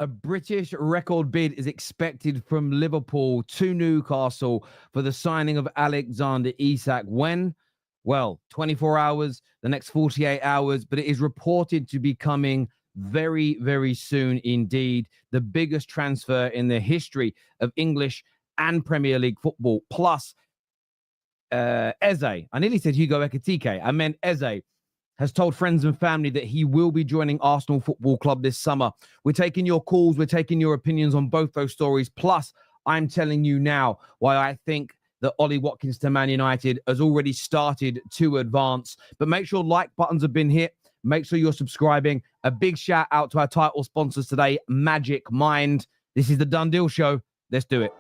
A British record bid is expected from Liverpool to Newcastle for the signing of Alexander Isak. When? Well, 24 hours, the next 48 hours, but it is reported to be coming very, very soon indeed. The biggest transfer in the history of English and Premier League football. Plus, Eze, I nearly said Hugo Ekitike. I meant Eze has told friends and family that he will be joining Arsenal Football Club this summer. We're taking your calls. We're taking your opinions on both those stories. Plus, I'm telling you now why I think that Ollie Watkins to Man United has already started to advance. But make sure like buttons have been hit. Make sure you're subscribing. A big shout out to our title sponsors today, Magic Mind. This is the Done Deal Show. Let's do it.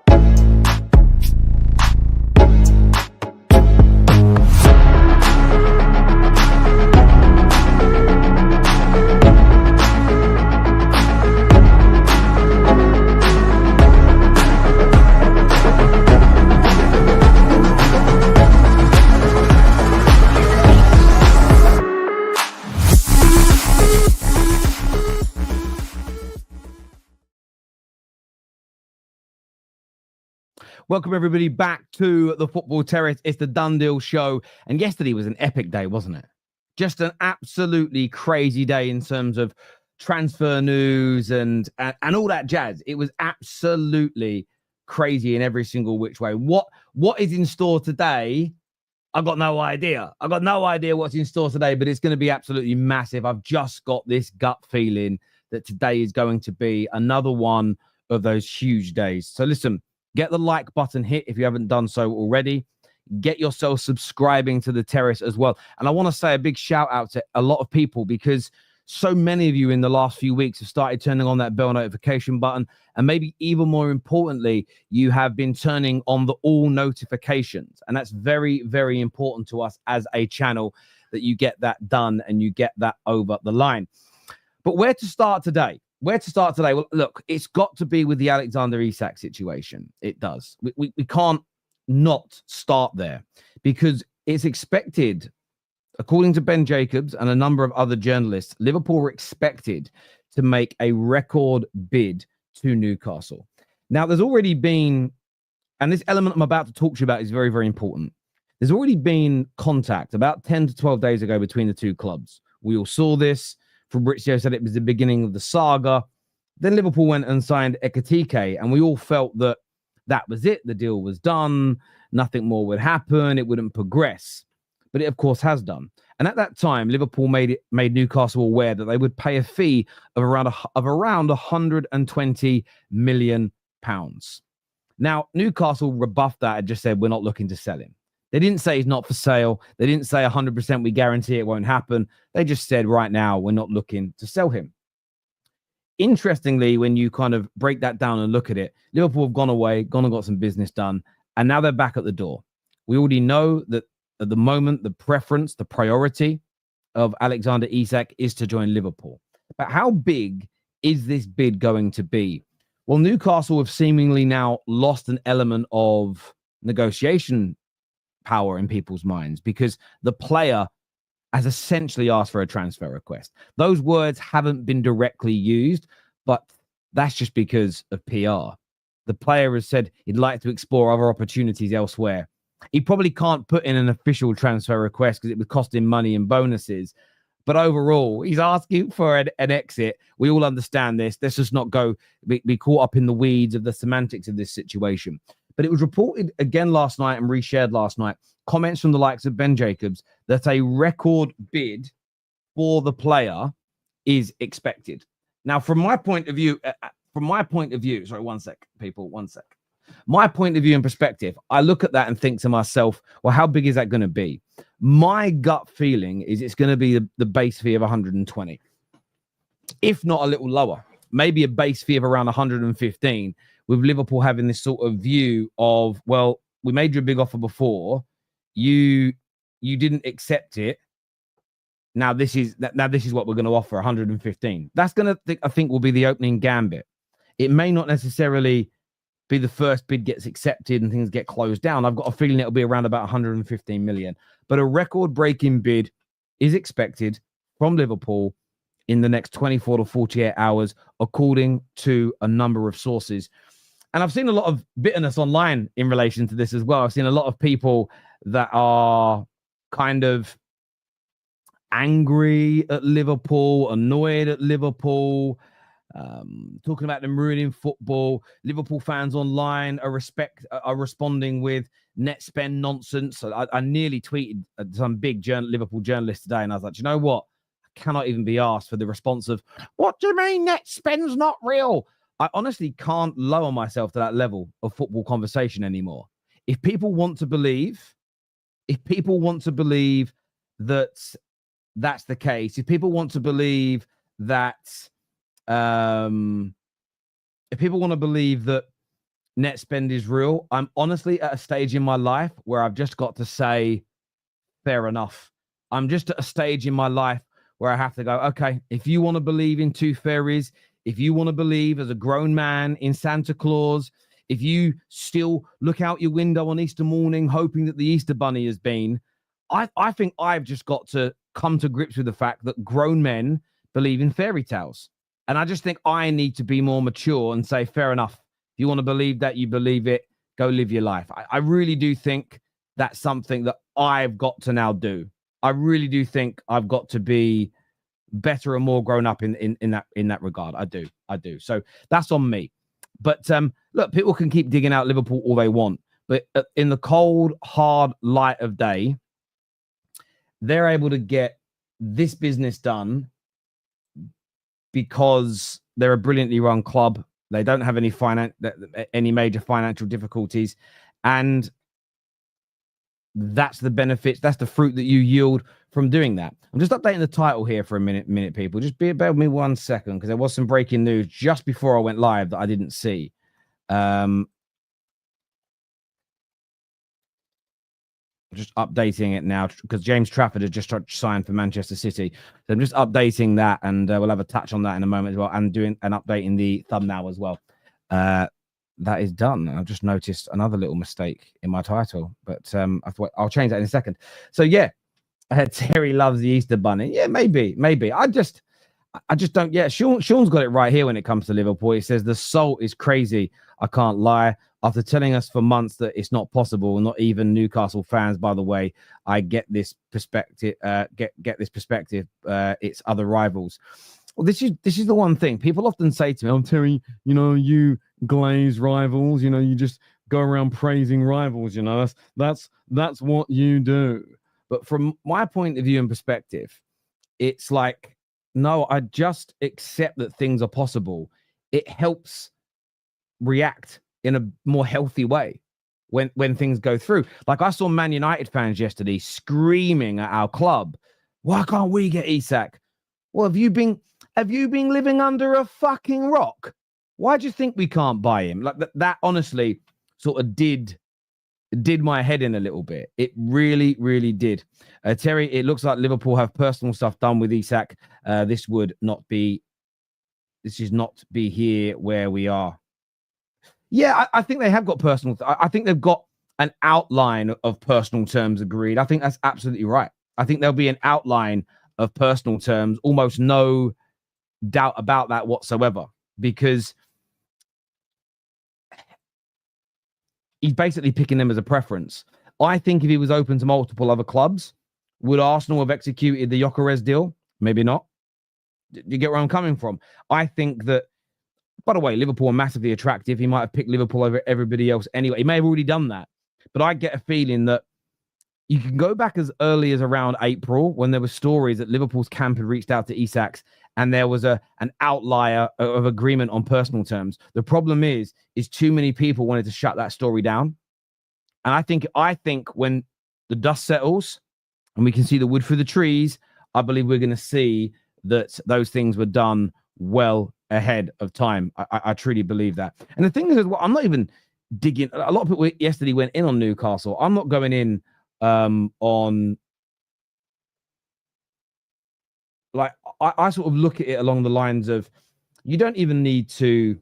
Welcome, everybody, back to the Football Terrace. It's the Done Deal Show. And yesterday was an epic day, wasn't it? Just an absolutely crazy day in terms of transfer news and all that jazz. It was absolutely crazy in every single which way. What is in store today? I've got no idea. I've got no idea what's in store today, but it's going to be absolutely massive. I've just got this gut feeling that today is going to be another one of those huge days. So listen, get the like button hit if you haven't done so already. Get yourself subscribing to the Terrace as well. And I want to say a big shout out to a lot of people because so many of you in the last few weeks have started turning on that bell notification button. And maybe even more importantly, you have been turning on the all notifications. And that's very, very important to us as a channel that you get that done and you get that over the line. But where to start today? Where to start today? Well, look, it's got to be with the Alexander Isak situation. It does. We can't not start there because it's expected, according to Ben Jacobs and a number of other journalists, Liverpool were expected to make a record bid to Newcastle. Now, there's already been, and this element I'm about to talk to you about is very, very important. There's already been contact about 10 to 12 days ago between the two clubs. We all saw this. Fabrizio said it was the beginning of the saga. Then Liverpool went and signed Ekitike, and we all felt that that was it. The deal was done. Nothing more would happen. It wouldn't progress. But it, of course, has done. And at that time, Liverpool made Newcastle aware that they would pay a fee of around 120 million pounds. Now, Newcastle rebuffed that and just said, we're not looking to sell him. They didn't say he's not for sale. They didn't say 100% we guarantee it won't happen. They just said right now we're not looking to sell him. Interestingly, when you kind of break that down and look at it, Liverpool have gone away, gone and got some business done, and now they're back at the door. We already know that at the moment, the preference, the priority of Alexander Isak is to join Liverpool. But how big is this bid going to be? Well, Newcastle have seemingly now lost an element of negotiation power in people's minds because the player has essentially asked for a transfer request. Those words haven't been directly used, but that's just because of PR. The player has said he'd like to explore other opportunities elsewhere. He probably can't put in an official transfer request because it would cost him money and bonuses. But overall, he's asking for an exit. We all understand this. Let's just not be caught up in the weeds of the semantics of this situation. But it was reported again last night and reshared last night, comments from the likes of Ben Jacobs, that a record bid for the player is expected. Now, from my point of view, sorry, one sec, people, one sec. My point of view and perspective, I look at that and think to myself, well, how big is that going to be? My gut feeling is it's going to be the base fee of 120, if not a little lower, maybe a base fee of around 115, with Liverpool having this sort of view of, well, we made you a big offer before, you didn't accept it. Now this is what we're going to offer, 115. That's going to, I think, will be the opening gambit. It may not necessarily be the first bid gets accepted and things get closed down. I've got a feeling it'll be around about 115 million. But a record-breaking bid is expected from Liverpool. in the next 24 to 48 hours, according to a number of sources. And I've seen a lot of bitterness online in relation to this as well. I've seen a lot of people that are kind of angry at Liverpool, annoyed at Liverpool, talking about them ruining football. Liverpool fans online are responding with net spend nonsense. I nearly tweeted at some big Liverpool journalist today, and I was like, you know what? I cannot even be asked for the response of, what do you mean net spend's not real? I honestly can't lower myself to that level of football conversation anymore. If people want to believe that that's the case, if people want to believe that, if people want to believe that net spend is real, I'm honestly at a stage in my life where I've just got to say, fair enough. I'm just at a stage in my life where I have to go, okay, if you want to believe in tooth fairies, if you want to believe as a grown man in Santa Claus, if you still look out your window on Easter morning hoping that the Easter bunny has been, I think I've just got to come to grips with the fact that grown men believe in fairy tales. And I just think I need to be more mature and say, fair enough. If you want to believe that, you believe it, go live your life. I really do think that's something that I've got to now do. I really do think I've got to be better and more grown up in that regard. I do. So that's on me. But look, people can keep digging out Liverpool all they want, but in the cold, hard light of day, they're able to get this business done because they're a brilliantly run club. They don't have any major financial difficulties, and that's the benefits. That's the fruit that you yield from doing that. I'm just updating the title here for a minute, people. Just bear with me 1 second, because there was some breaking news just before I went live that I didn't see. Just updating it now because James Trafford has just signed for Manchester City. So I'm just updating that, and we'll have a touch on that in a moment as well, and doing an update in the thumbnail as well. That is done. I've just noticed another little mistake in my title, but I'll change that in a second. So yeah, Terry loves the Easter bunny. Yeah, maybe. I just don't. Yeah, Sean's got it right here when it comes to Liverpool. He says the salt is crazy. I can't lie. After telling us for months that it's not possible, not even Newcastle fans, by the way, I get this perspective. Get this perspective. It's other rivals. Well, this is the one thing people often say to me. I'm Terry. You know, you glazed rivals. You know, you just go around praising rivals. You know, that's what you do. But from my point of view and perspective, it's like, no, I just accept that things are possible. It helps react in a more healthy way when things go through. Like I saw Man United fans yesterday screaming at our club, why can't we get Isak? Well, have you been living under a fucking rock? Why do you think we can't buy him? Like that honestly sort of did my head in a little bit. It really, really did. Terry, it looks like Liverpool have personal stuff done with Isak. This is not be here where we are. Yeah, I think they have got personal. I think they've got an outline of personal terms agreed. I think that's absolutely right. I think there'll be an outline of personal terms, almost no doubt about that whatsoever, because he's basically picking them as a preference. I think if he was open to multiple other clubs, would Arsenal have executed the Gyokeres deal? Maybe not. You get where I'm coming from? I think that, by the way, Liverpool are massively attractive. He might have picked Liverpool over everybody else anyway. He may have already done that. But I get a feeling that you can go back as early as around April when there were stories that Liverpool's camp had reached out to Isak and there was an outlier of agreement on personal terms. The problem is too many people wanted to shut that story down. And I think when the dust settles and we can see the wood through the trees, I believe we're going to see that those things were done well ahead of time. I truly believe that. And the thing is, I'm not even digging. A lot of people yesterday went in on Newcastle. I'm not going in on, like, I sort of look at it along the lines of, you don't even need to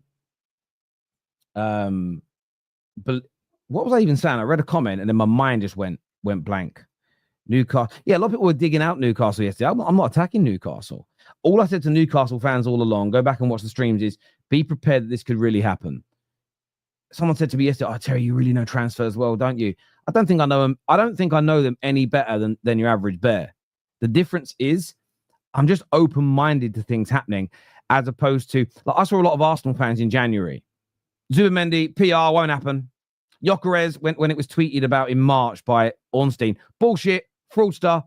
but what was I even saying? I read a comment and then my mind just went blank. Newcastle. Yeah, a lot of people were digging out Newcastle yesterday. I'm not attacking Newcastle. All I said to Newcastle fans all along, go back and watch the streams, is be prepared that this could really happen. Someone said to me yesterday, "Oh, Terry, you really know transfers well, don't you?" I don't think I know them. I don't think I know them any better than your average bear. The difference is I'm just open-minded to things happening, as opposed to, like, I saw a lot of Arsenal fans in January. Zubimendi, PR, won't happen. Gyokeres, when it was tweeted about in March by Ornstein, bullshit, fraudster,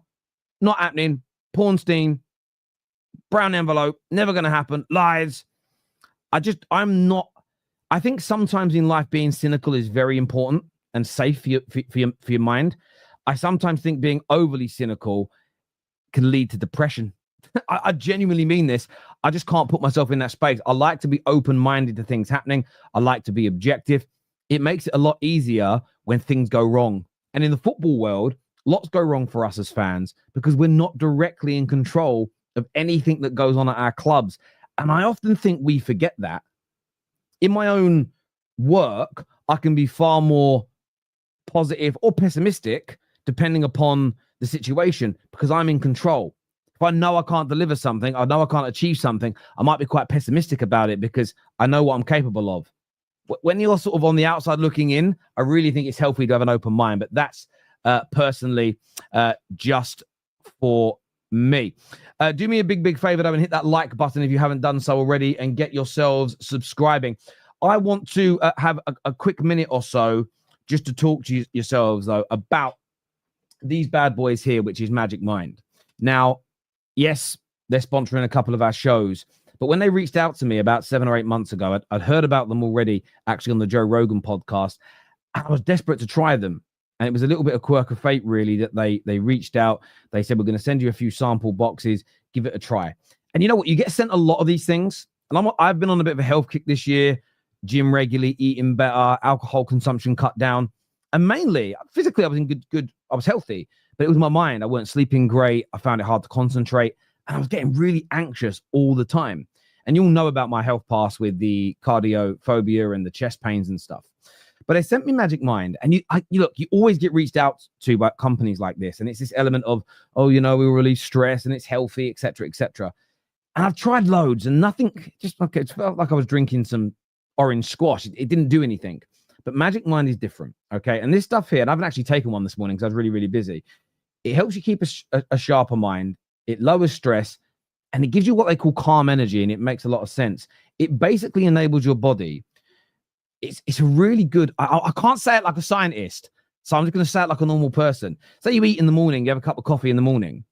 not happening. Pornstein, brown envelope, never going to happen. Lies. I think sometimes in life being cynical is very important and safe for your mind. I sometimes think being overly cynical can lead to depression. I genuinely mean this. I just can't put myself in that space. I like to be open-minded to things happening. I like to be objective. It makes it a lot easier when things go wrong. And in the football world, lots go wrong for us as fans because we're not directly in control of anything that goes on at our clubs. And I often think we forget that. In my own work, I can be far more positive or pessimistic depending upon the situation because I'm in control. If I know I can't deliver something, I know I can't achieve something, I might be quite pessimistic about it because I know what I'm capable of. When you're sort of on the outside looking in, I really think it's healthy to have an open mind, but that's personally just for me. Do me a big favor though and hit that like button if you haven't done so already and get yourselves subscribing. I want to have a quick minute or so just to talk to yourselves though about these bad boys here, which is Magic Mind. Now, yes, they're sponsoring a couple of our shows, but when they reached out to me about 7 or 8 months ago, I'd heard about them already actually on the Joe Rogan podcast. And I was desperate to try them. And it was a little bit of quirk of fate, really, that they reached out. They said, we're going to send you a few sample boxes. Give it a try. And you know what? You get sent a lot of these things. And I've been on a bit of a health kick this year. Gym regularly, eating better, alcohol consumption cut down. And mainly, physically, I was in good. I was healthy. But it was my mind. I weren't sleeping great. I found it hard to concentrate. And I was getting really anxious all the time. And you'll know about my health past with the cardiophobia and the chest pains and stuff. But they sent me Magic Mind. And you always get reached out to by companies like this. And it's this element of, oh, we release stress and it's healthy, et cetera, et cetera. And I've tried loads and nothing, it felt like I was drinking some orange squash. It didn't do anything. But Magic Mind is different, okay? And this stuff here, and I haven't actually taken one this morning because I was really, really busy. It helps you keep a sharper mind. It lowers stress, and it gives you what they call calm energy, and it makes a lot of sense. It basically enables your body. It's a really good... I can't say it like a scientist, so I'm just going to say it like a normal person. Say you eat in the morning, you have a cup of coffee in the morning.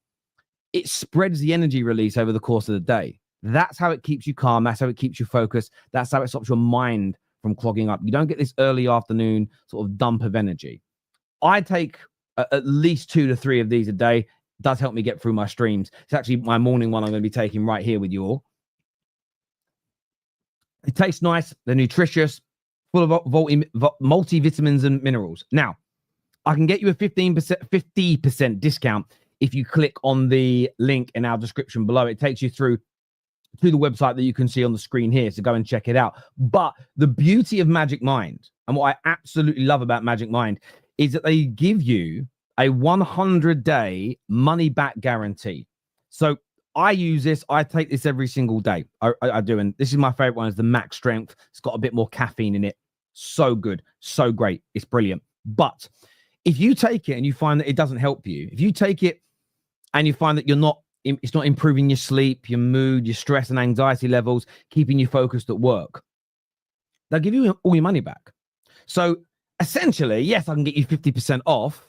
It spreads the energy release over the course of the day. That's how it keeps you calm. That's how it keeps you focused. That's how it stops your mind from clogging up. You don't get this early afternoon sort of dump of energy. I take at least 2 to 3 of these a day. It does help me get through my streams. It's actually my morning one I'm going to be taking right here with you all. It tastes nice. They're nutritious, full of multivitamins and minerals. Now, I can get you a 50% discount if you click on the link in our description below. It takes you through to the website that you can see on the screen here, so go and check it out. But the beauty of Magic Mind, and what I absolutely love about Magic Mind, is that they give you a 100-day money-back guarantee. So I use this. I take this every single day. I do, and this is my favorite one, is the Max Strength. It's got a bit more caffeine in it. So good, so great. It's brilliant. But if you take it and you find that it doesn't help you, if you take it and you find that it's not improving your sleep, your mood, your stress and anxiety levels, keeping you focused at work, they'll give you all your money back. So essentially, yes, I can get you 50% off,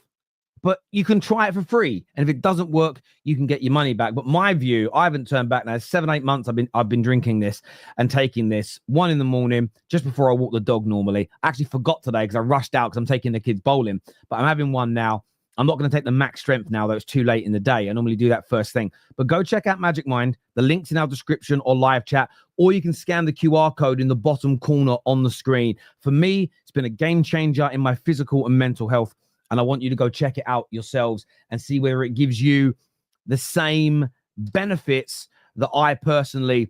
but you can try it for free. And if it doesn't work, you can get your money back. But my view, I haven't turned back now. 7, 8 months I've been drinking this and taking this 1 in the morning, just before I walk the dog normally. I actually forgot today because I rushed out because I'm taking the kids bowling, but I'm having one now. I'm not going to take the Max Strength now, though it's too late in the day. I normally do that first thing. But go check out Magic Mind. The link's in our description or live chat, or you can scan the QR code in the bottom corner on the screen. For me, it's been a game changer in my physical and mental health, and I want you to go check it out yourselves and see whether it gives you the same benefits that I personally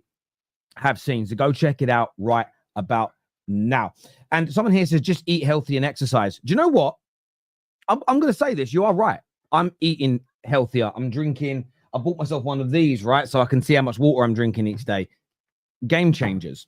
have seen. So go check it out right about now. And someone here says, just eat healthy and exercise. Do you know what? I'm going to say this. You are right. I'm eating healthier. I'm drinking. I bought myself one of these, right? So I can see how much water I'm drinking each day. Game changers.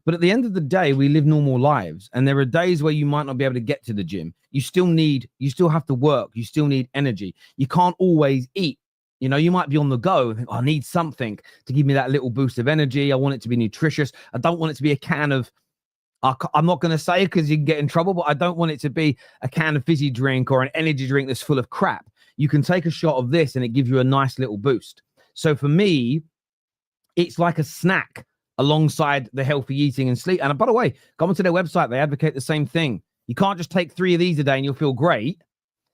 But at the end of the day, we live normal lives. And there are days where you might not be able to get to the gym. You still have to work. You still need energy. You can't always eat. You know, you might be on the go and think, oh, I need something to give me that little boost of energy. I want it to be nutritious. I don't want it to be a can of, I'm not going to say it because you can get in trouble, but I don't want it to be a can of fizzy drink or an energy drink that's full of crap. You can take a shot of this and it gives you a nice little boost. So for me, it's like a snack alongside the healthy eating and sleep. And by the way, go onto their website. They advocate the same thing. You can't just take 3 of these a day and you'll feel great.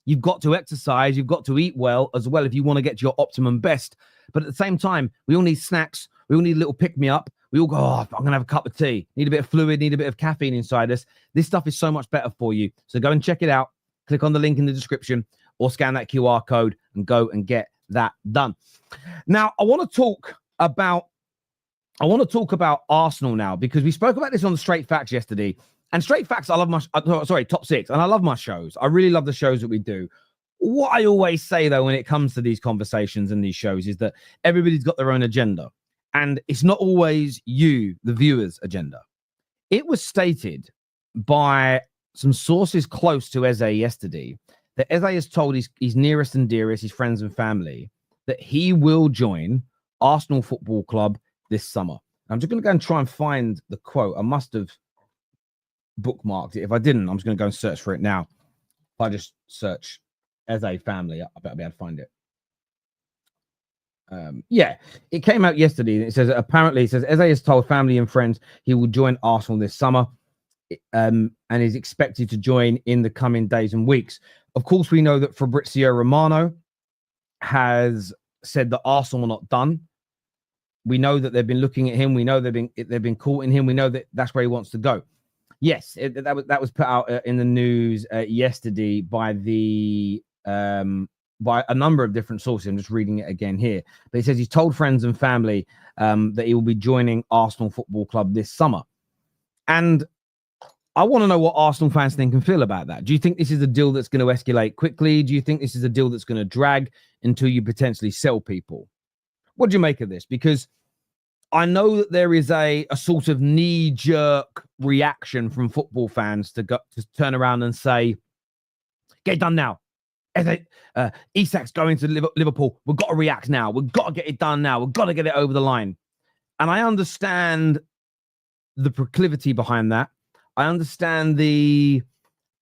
You've got to exercise. You've got to eat well as well if you want to get to your optimum best. But at the same time, we all need snacks. We all need a little pick-me-up. We all go, oh, I'm going to have a cup of tea. Need a bit of fluid, need a bit of caffeine inside us. This stuff is so much better for you. So go and check it out. Click on the link in the description or scan that QR code and go and get that done. Now, I want to talk about Arsenal now, because we spoke about this on the Straight Facts yesterday. And Straight Facts, I love my, Top 6. And I love my shows. I really love the shows that we do. What I always say, though, when it comes to these conversations and these shows is that everybody's got their own agenda. And it's not always you, the viewer's agenda. It was stated by some sources close to Eze yesterday that Eze has told his nearest and dearest, his friends and family, that he will join Arsenal Football Club this summer. I'm just going to go and try and find the quote. I must have bookmarked it. If I didn't, I'm just going to go and search for it now. If I just search Eze family, I bet I'll be able to find it. Yeah, it came out yesterday. It says, apparently, Eze has told family and friends he will join Arsenal this summer, and is expected to join in the coming days and weeks. Of course, we know that Fabrizio Romano has said that Arsenal are not done. We know that they've been looking at him. We know they've been courting him. We know that that's where he wants to go. Yes, that was put out in the news yesterday by by a number of different sources. I'm just reading it again here. But he says he's told friends and family that he will be joining Arsenal Football Club this summer. And I want to know what Arsenal fans think and feel about that. Do you think this is a deal that's going to escalate quickly? Do you think this is a deal that's going to drag until you potentially sell people? What do you make of this? Because I know that there is a sort of knee-jerk reaction from football fans to turn around and say, get it done now. Isak's going to Liverpool. We've got to react now. We've got to get it done now. We've got to get it over the line. And I understand the proclivity behind that. I understand the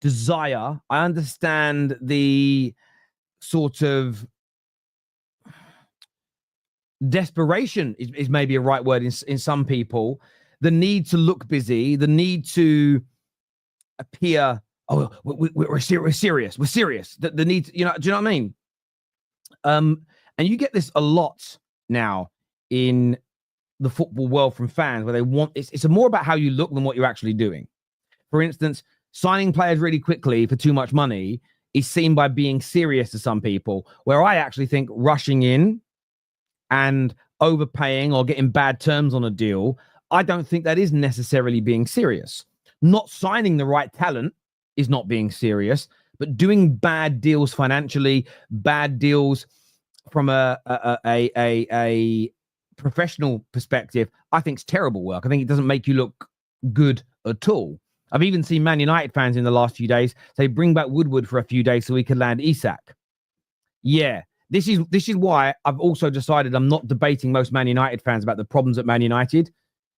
desire. I understand the sort of desperation is maybe a right word in some people. The need to look busy, the need to appear, oh, we're serious. We're serious. The need to, do you know what I mean? And you get this a lot now in the football world from fans, where they want, it's more about how you look than what you're actually doing. For instance, signing players really quickly for too much money is seen by being serious to some people, where I actually think rushing in and overpaying or getting bad terms on a deal, I don't think that is necessarily being serious. Not signing the right talent is not being serious, but doing bad deals financially, bad deals from a professional perspective, I think it's terrible work. I think it doesn't make you look good at all. I've even seen Man United fans in the last few days say, bring back Woodward for a few days so we can land Isak. Yeah, this is why I've also decided I'm not debating most Man United fans about the problems at Man United,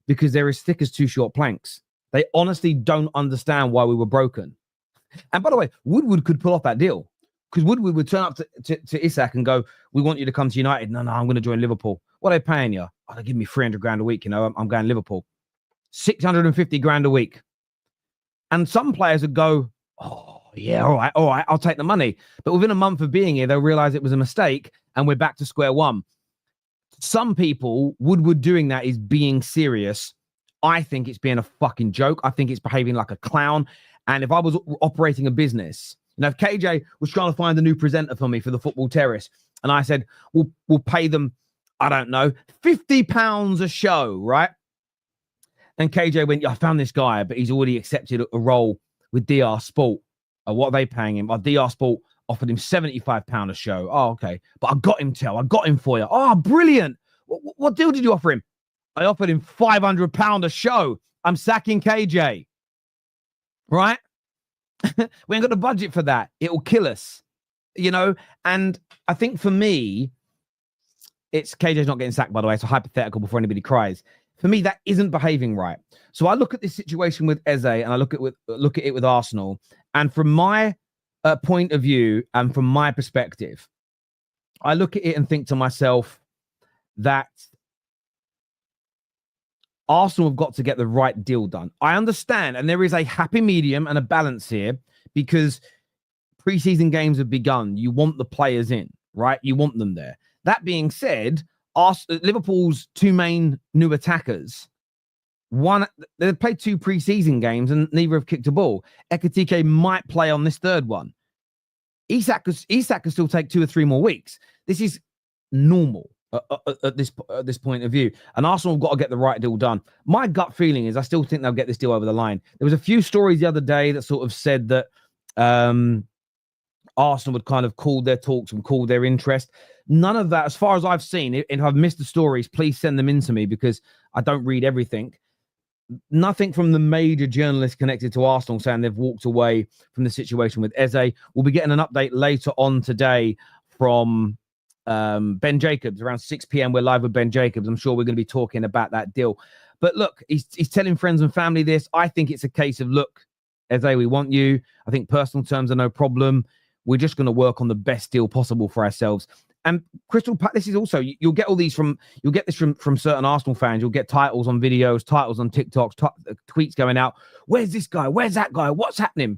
because they're as thick as two short planks. They honestly don't understand why we were broken. And by the way, Woodward could pull off that deal, because Woodward would turn up to Isak and go, we want you to come to United. No, I'm going to join Liverpool. What are they paying you? Oh, they give me 300 grand a week. I'm going Liverpool. 650 grand a week. And some players would go, oh, yeah, all right, I'll take the money. But within a month of being here, they'll realize it was a mistake and we're back to square one. Some people, Woodward doing that is being serious. I think it's being a fucking joke. I think it's behaving like a clown. And if I was operating a business, if KJ was trying to find a new presenter for me for the Football Terrace, and I said, we'll pay them, I don't know, £50 a show, right? And KJ went, I found this guy, but he's already accepted a role with DR Sport. What are they paying him? DR Sport Offered him £75 a show. Oh, okay. But I got him, Tel. I got him for you. Oh, brilliant. What deal did you offer him? I offered him £500 a show. I'm sacking KJ. Right? We ain't got the budget for that. It will kill us. You know? And I think for me, it's KJ's not getting sacked, by the way. It's a hypothetical before anybody cries. For me, that isn't behaving right. So I look at this situation with Eze and I look at it with Arsenal. And from my point of view and from my perspective, I look at it and think to myself that Arsenal have got to get the right deal done. I understand, and there is a happy medium and a balance here because preseason games have begun. You want the players in, right? You want them there. That being said, Liverpool's two main new attackers, they've played 2 preseason games and neither have kicked a ball. Ekitike might play on this third one. Isak could still take 2 or 3 more weeks. This is normal at this point of view. And Arsenal have got to get the right deal done. My gut feeling is I still think they'll get this deal over the line. There was a few stories the other day that sort of said that Arsenal would kind of call their talks and call their interest. None of that, as far as I've seen, if I've missed the stories, please send them in to me because I don't read everything. Nothing from the major journalists connected to Arsenal saying they've walked away from the situation with Eze. We'll be getting an update later on today from Ben Jacobs around 6 p.m. We're live with Ben Jacobs. I'm sure we're going to be talking about that deal. But look, he's telling friends and family this. I think it's a case of, look, Eze, we want you. I think personal terms are no problem. We're just going to work on the best deal possible for ourselves. And Crystal Palace, this is also, you'll get this from certain Arsenal fans. You'll get titles on videos, titles on TikToks, tweets going out. Where's this guy? Where's that guy? What's happening?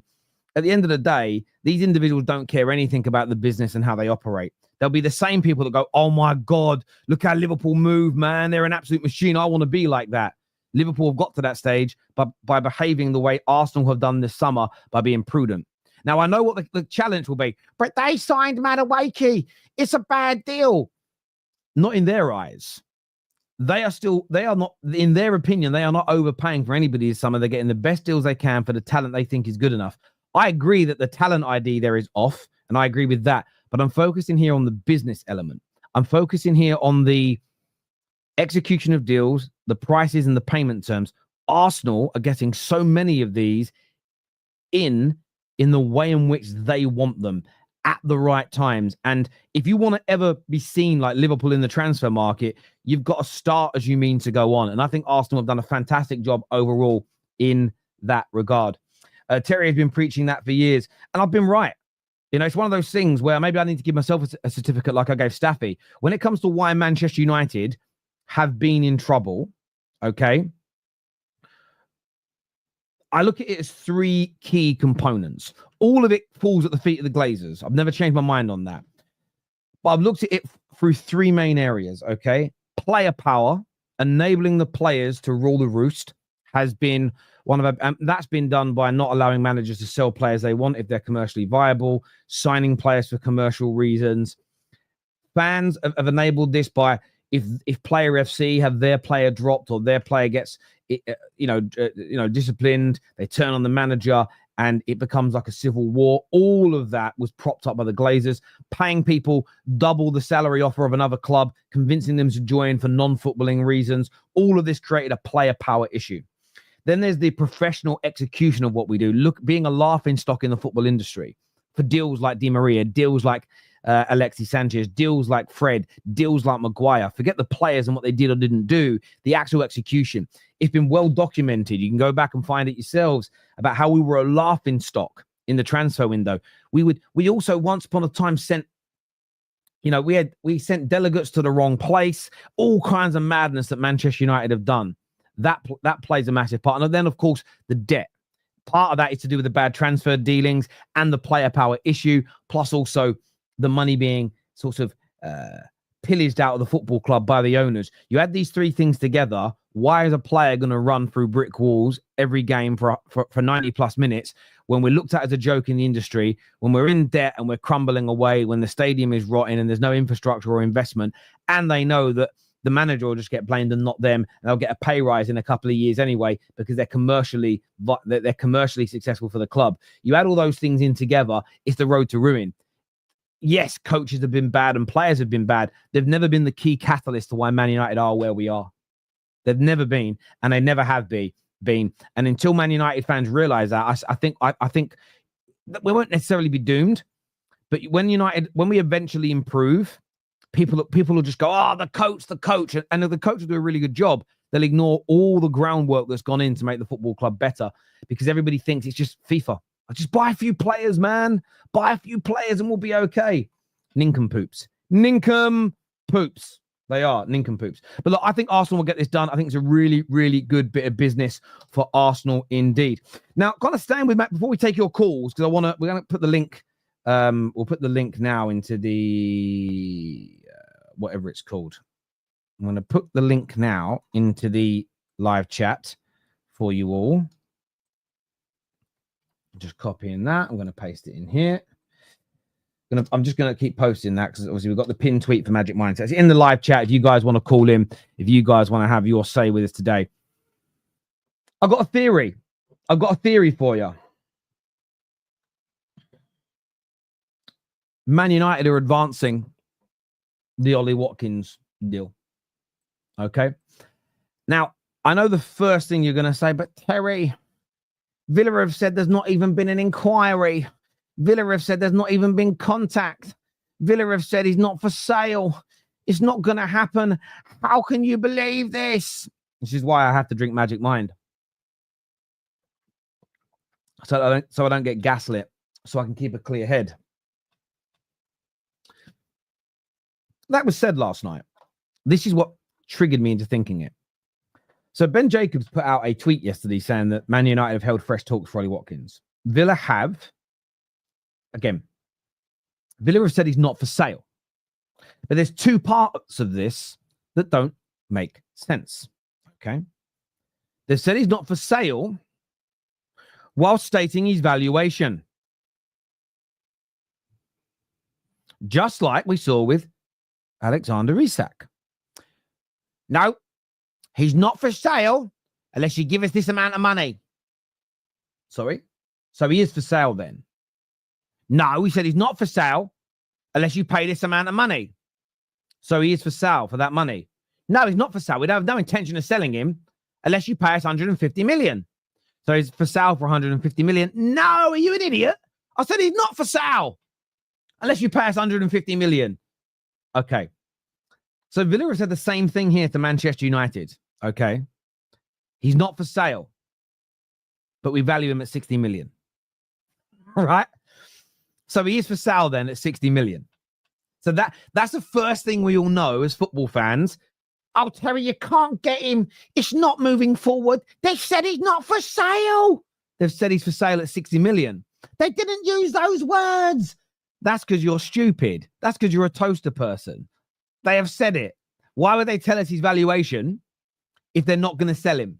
At the end of the day, these individuals don't care anything about the business and how they operate. They'll be the same people that go, oh my God, look how Liverpool move, man. They're an absolute machine. I want to be like that. Liverpool have got to that stage by behaving the way Arsenal have done this summer by being prudent. Now, I know what the challenge will be, but they signed Madueke. It's a bad deal. Not in their eyes. They are not, in their opinion, they are not overpaying for anybody this summer. They're getting the best deals they can for the talent they think is good enough. I agree that the talent ID there is off, and I agree with that. But I'm focusing here on the business element. I'm focusing here on the execution of deals, the prices and the payment terms. Arsenal are getting so many of these in the way in which they want them at the right times. And if you want to ever be seen like Liverpool in the transfer market, you've got to start as you mean to go on. And I think Arsenal have done a fantastic job overall in that regard. Terry has been preaching that for years, and I've been right. You know, it's one of those things where maybe I need to give myself a certificate like I gave Staffy. When it comes to why Manchester United have been in trouble, okay, I look at it as 3 key components. All of it falls at the feet of the Glazers. I've never changed my mind on that. But I've looked at it through 3 main areas, okay? Player power, enabling the players to rule the roost, has been one of them. And that's been done by not allowing managers to sell players they want if they're commercially viable, signing players for commercial reasons. Fans have enabled this by if Player FC have their player dropped or their player gets disciplined, they turn on the manager and it becomes like a civil war. All of that was propped up by the Glazers, paying people double the salary offer of another club, convincing them to join for non-footballing reasons. All of this created a player power issue. Then there's the professional execution of what we do. Look, being a laughing stock in the football industry for deals like Di Maria, deals like Alexis Sanchez, deals like Fred, deals like Maguire. Forget the players and what they did or didn't do. The actual execution. It's been well documented. You can go back and find it yourselves about how we were a laughing stock in the transfer window. We also once upon a time sent, we sent delegates to the wrong place. All kinds of madness that Manchester United have done. That plays a massive part. And then, of course, the debt. Part of that is to do with the bad transfer dealings and the player power issue, plus also the money being sort of pillaged out of the football club by the owners. You add these 3 things together. Why is a player going to run through brick walls every game for 90 plus minutes when we're looked at as a joke in the industry, when we're in debt and we're crumbling away, when the stadium is rotting and there's no infrastructure or investment, and they know that the manager will just get blamed and not them, and they'll get a pay rise in a couple of years anyway because they're commercially successful for the club. You add all those things in together, it's the road to ruin. yes, coaches have been bad and players have been bad. They've never been the key catalyst to why Man United are where we are. They've never been, and they never have been. And until Man United fans realize that, I think that we won't necessarily be doomed. But when we eventually improve, people will just go, oh, the coach. And if the coach will do a really good job, they'll ignore all the groundwork that's gone in to make the football club better, because everybody thinks it's just FIFA. Just buy a few players, man. Buy a few players and we'll be okay. Nincompoops. They are nincompoops. But look, I think Arsenal will get this done. I think it's a really, really good bit of business for Arsenal indeed. Now, kind of staying with Matt before we take your calls, because we're going to put the link. We'll put the link now into the whatever it's called. I'm going to put the link now into the live chat for you all. Just copying that. I'm going to paste it in here. I'm just going to keep posting that because obviously we've got the pinned tweet for Magic Mindset. It's in the live chat if you guys want to call in, if you guys want to have your say with us today. I've got a theory. For you. Man United are advancing the Ollie Watkins deal. Okay. Now, I know the first thing you're going to say, but Terry, Villa have said there's not even been an inquiry. Villa have said there's not even been contact. Villa have said he's not for sale. It's not going to happen. How can you believe this? This is why I have to drink Magic Mind. So I don't get gaslit, so I can keep a clear head. That was said last night. This is what triggered me into thinking it. So Ben Jacobs put out a tweet yesterday saying that Man United have held fresh talks for Ollie Watkins. Villa have. Again, Villa have said he's not for sale. But there's two parts of this that don't make sense. Okay. They've said he's not for sale while stating his valuation. Just like we saw with Alexander Isak. No, he's not for sale unless you give us this amount of money. Sorry? So he is for sale then? No, he said he's not for sale unless you pay this amount of money. So he is for sale for that money. No, he's not for sale. We don't have no intention of selling him unless you pay us 150 million. So he's for sale for 150 million. No, are you an idiot? I said he's not for sale unless you pay us 150 million. Okay. So Villa have said the same thing here to Manchester United. Okay. He's not for sale, but we value him at 60 million. All right. So he is for sale then at 60 million. So that's the first thing we all know as football fans. Oh, Terry, you can't get him. It's not moving forward. They said he's not for sale. They've said he's for sale at 60 million. They didn't use those words. That's because you're stupid. That's because you're a toaster person. They have said it. Why would they tell us his valuation if they're not going to sell him?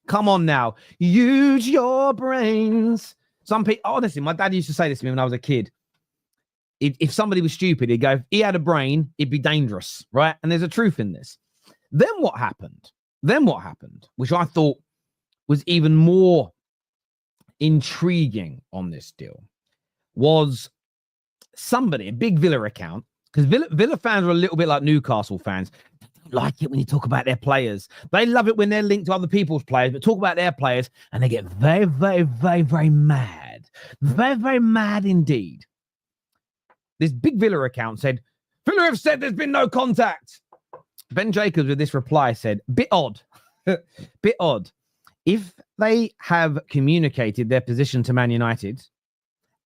Come on now. Use your brains. Some people, honestly, my dad used to say this to me when I was a kid. If somebody was stupid, he'd go, if he had a brain, it'd be dangerous, right? And there's a truth in this. Then what happened, which I thought was even more intriguing on this deal, was somebody, a big Villa account, because Villa fans are a little bit like Newcastle fans. They don't like it when you talk about their players. They love it when they're linked to other people's players, but talk about their players and they get very, very, very, very mad. Very, very mad indeed. This big Villa account said, Villa have said there's been no contact. Ben Jacobs with this reply said, bit odd. Bit odd. If they have communicated their position to Man United,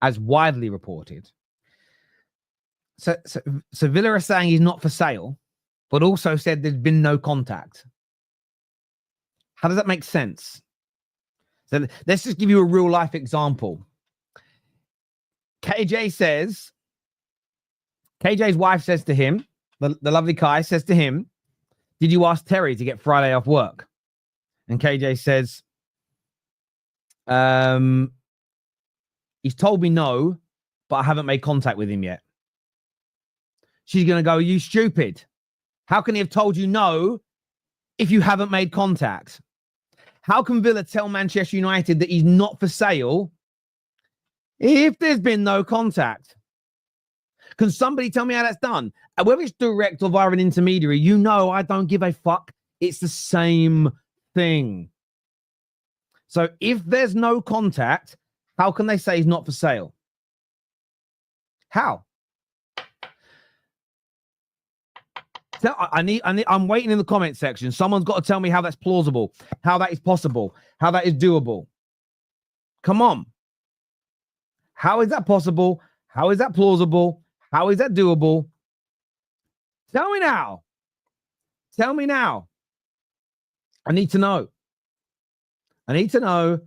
as widely reported, so Villa are saying he's not for sale, but also said there's been no contact. How does that make sense? So let's just give you a real life example. KJ's wife says to him, the lovely Kai says to him, did you ask Terry to get Friday off work? And KJ says, he's told me no, but I haven't made contact with him yet. She's going to go, are you stupid? How can he have told you no if you haven't made contact? How can Villa tell Manchester United that he's not for sale if there's been no contact? Can somebody tell me how that's done? And whether it's direct or via an intermediary, you know I don't give a fuck. It's the same thing. So if there's no contact, how can they say he's not for sale? How? I'm waiting in the comment section. Someone's got to tell me how that's plausible, how that is possible, how that is doable. Come on. How is that possible? How is that plausible? How is that doable? Tell me now. Tell me now. I need to know. I need to know,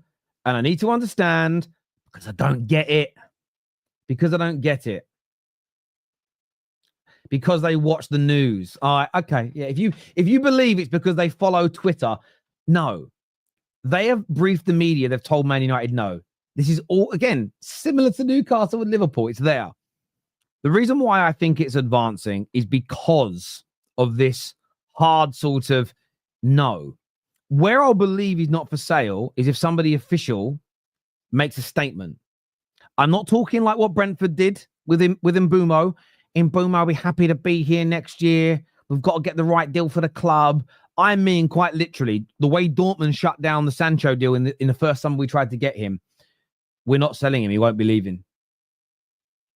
and I need to understand, because I don't get it. Because I don't get it. Because they watch the news. All right, okay. Yeah, if you believe it's because they follow Twitter, no. They have briefed the media. They've told Man United no. This is all, again, similar to Newcastle with Liverpool. It's there. The reason why I think it's advancing is because of this hard sort of no. Where I'll believe he's not for sale is if somebody official makes a statement. I'm not talking like what Brentford did with Mbeumo. Mbeumo, I'll be happy to be here next year. We've got to get the right deal for the club. I mean, quite literally, the way Dortmund shut down the Sancho deal in the first summer we tried to get him. We're not selling him. He won't be leaving.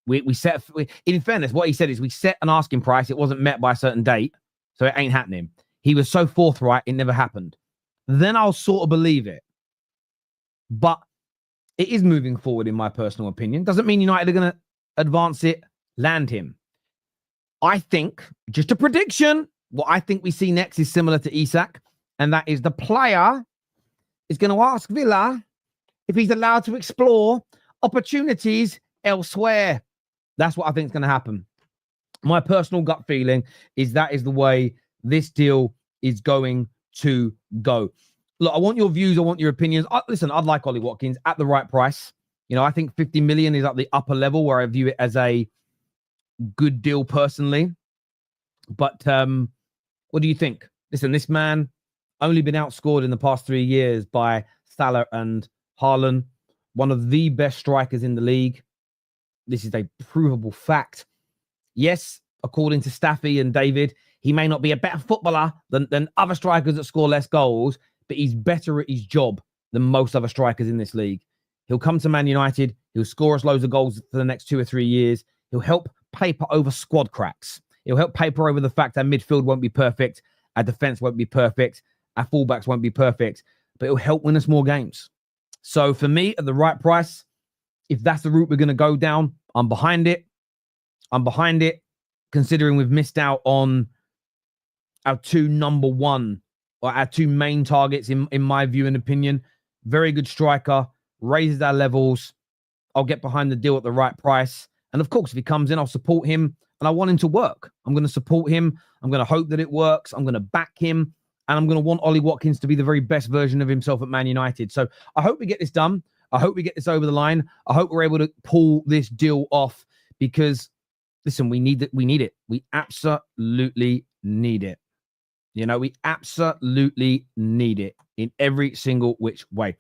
In fairness, what he said is we set an asking price. It wasn't met by a certain date, so it ain't happening. He was so forthright, it never happened. Then I'll sort of believe it. But it is moving forward, in my personal opinion. Doesn't mean United are going to advance it, land him. I think, just a prediction, what I think we see next is similar to Isak, and that is the player is going to ask Villa if he's allowed to explore opportunities elsewhere. That's what I think is going to happen. My personal gut feeling is that is the way this deal is going to go. Look, I want your views. I want your opinions. Listen, I'd like Ollie Watkins at the right price. You know, I think 50 million is at the upper level where I view it as a good deal personally. But what do you think? Listen, this man only been outscored in the past 3 years by Salah and Haaland, one of the best strikers in the league. This is a provable fact. Yes, according to Staffy and David, he may not be a better footballer than other strikers that score less goals, but he's better at his job than most other strikers in this league. He'll come to Man United. He'll score us loads of goals for the next 2 or 3 years. He'll help paper over squad cracks. He'll help paper over the fact our midfield won't be perfect, our defense won't be perfect, our fullbacks won't be perfect, but it'll help win us more games. So for me, at the right price, if that's the route we're going to go down, I'm behind it. I'm behind it, considering we've missed out on our two main targets, in my view and opinion. Very good striker, raises our levels. I'll get behind the deal at the right price. And of course, if he comes in, I'll support him. And I want him to work. I'm going to support him. I'm going to hope that it works. I'm going to back him. And I'm going to want Ollie Watkins to be the very best version of himself at Man United. So I hope we get this done. I hope we get this over the line. I hope we're able to pull this deal off because, listen, we need it. We need it. We absolutely need it. You know, we absolutely need it in every single which way.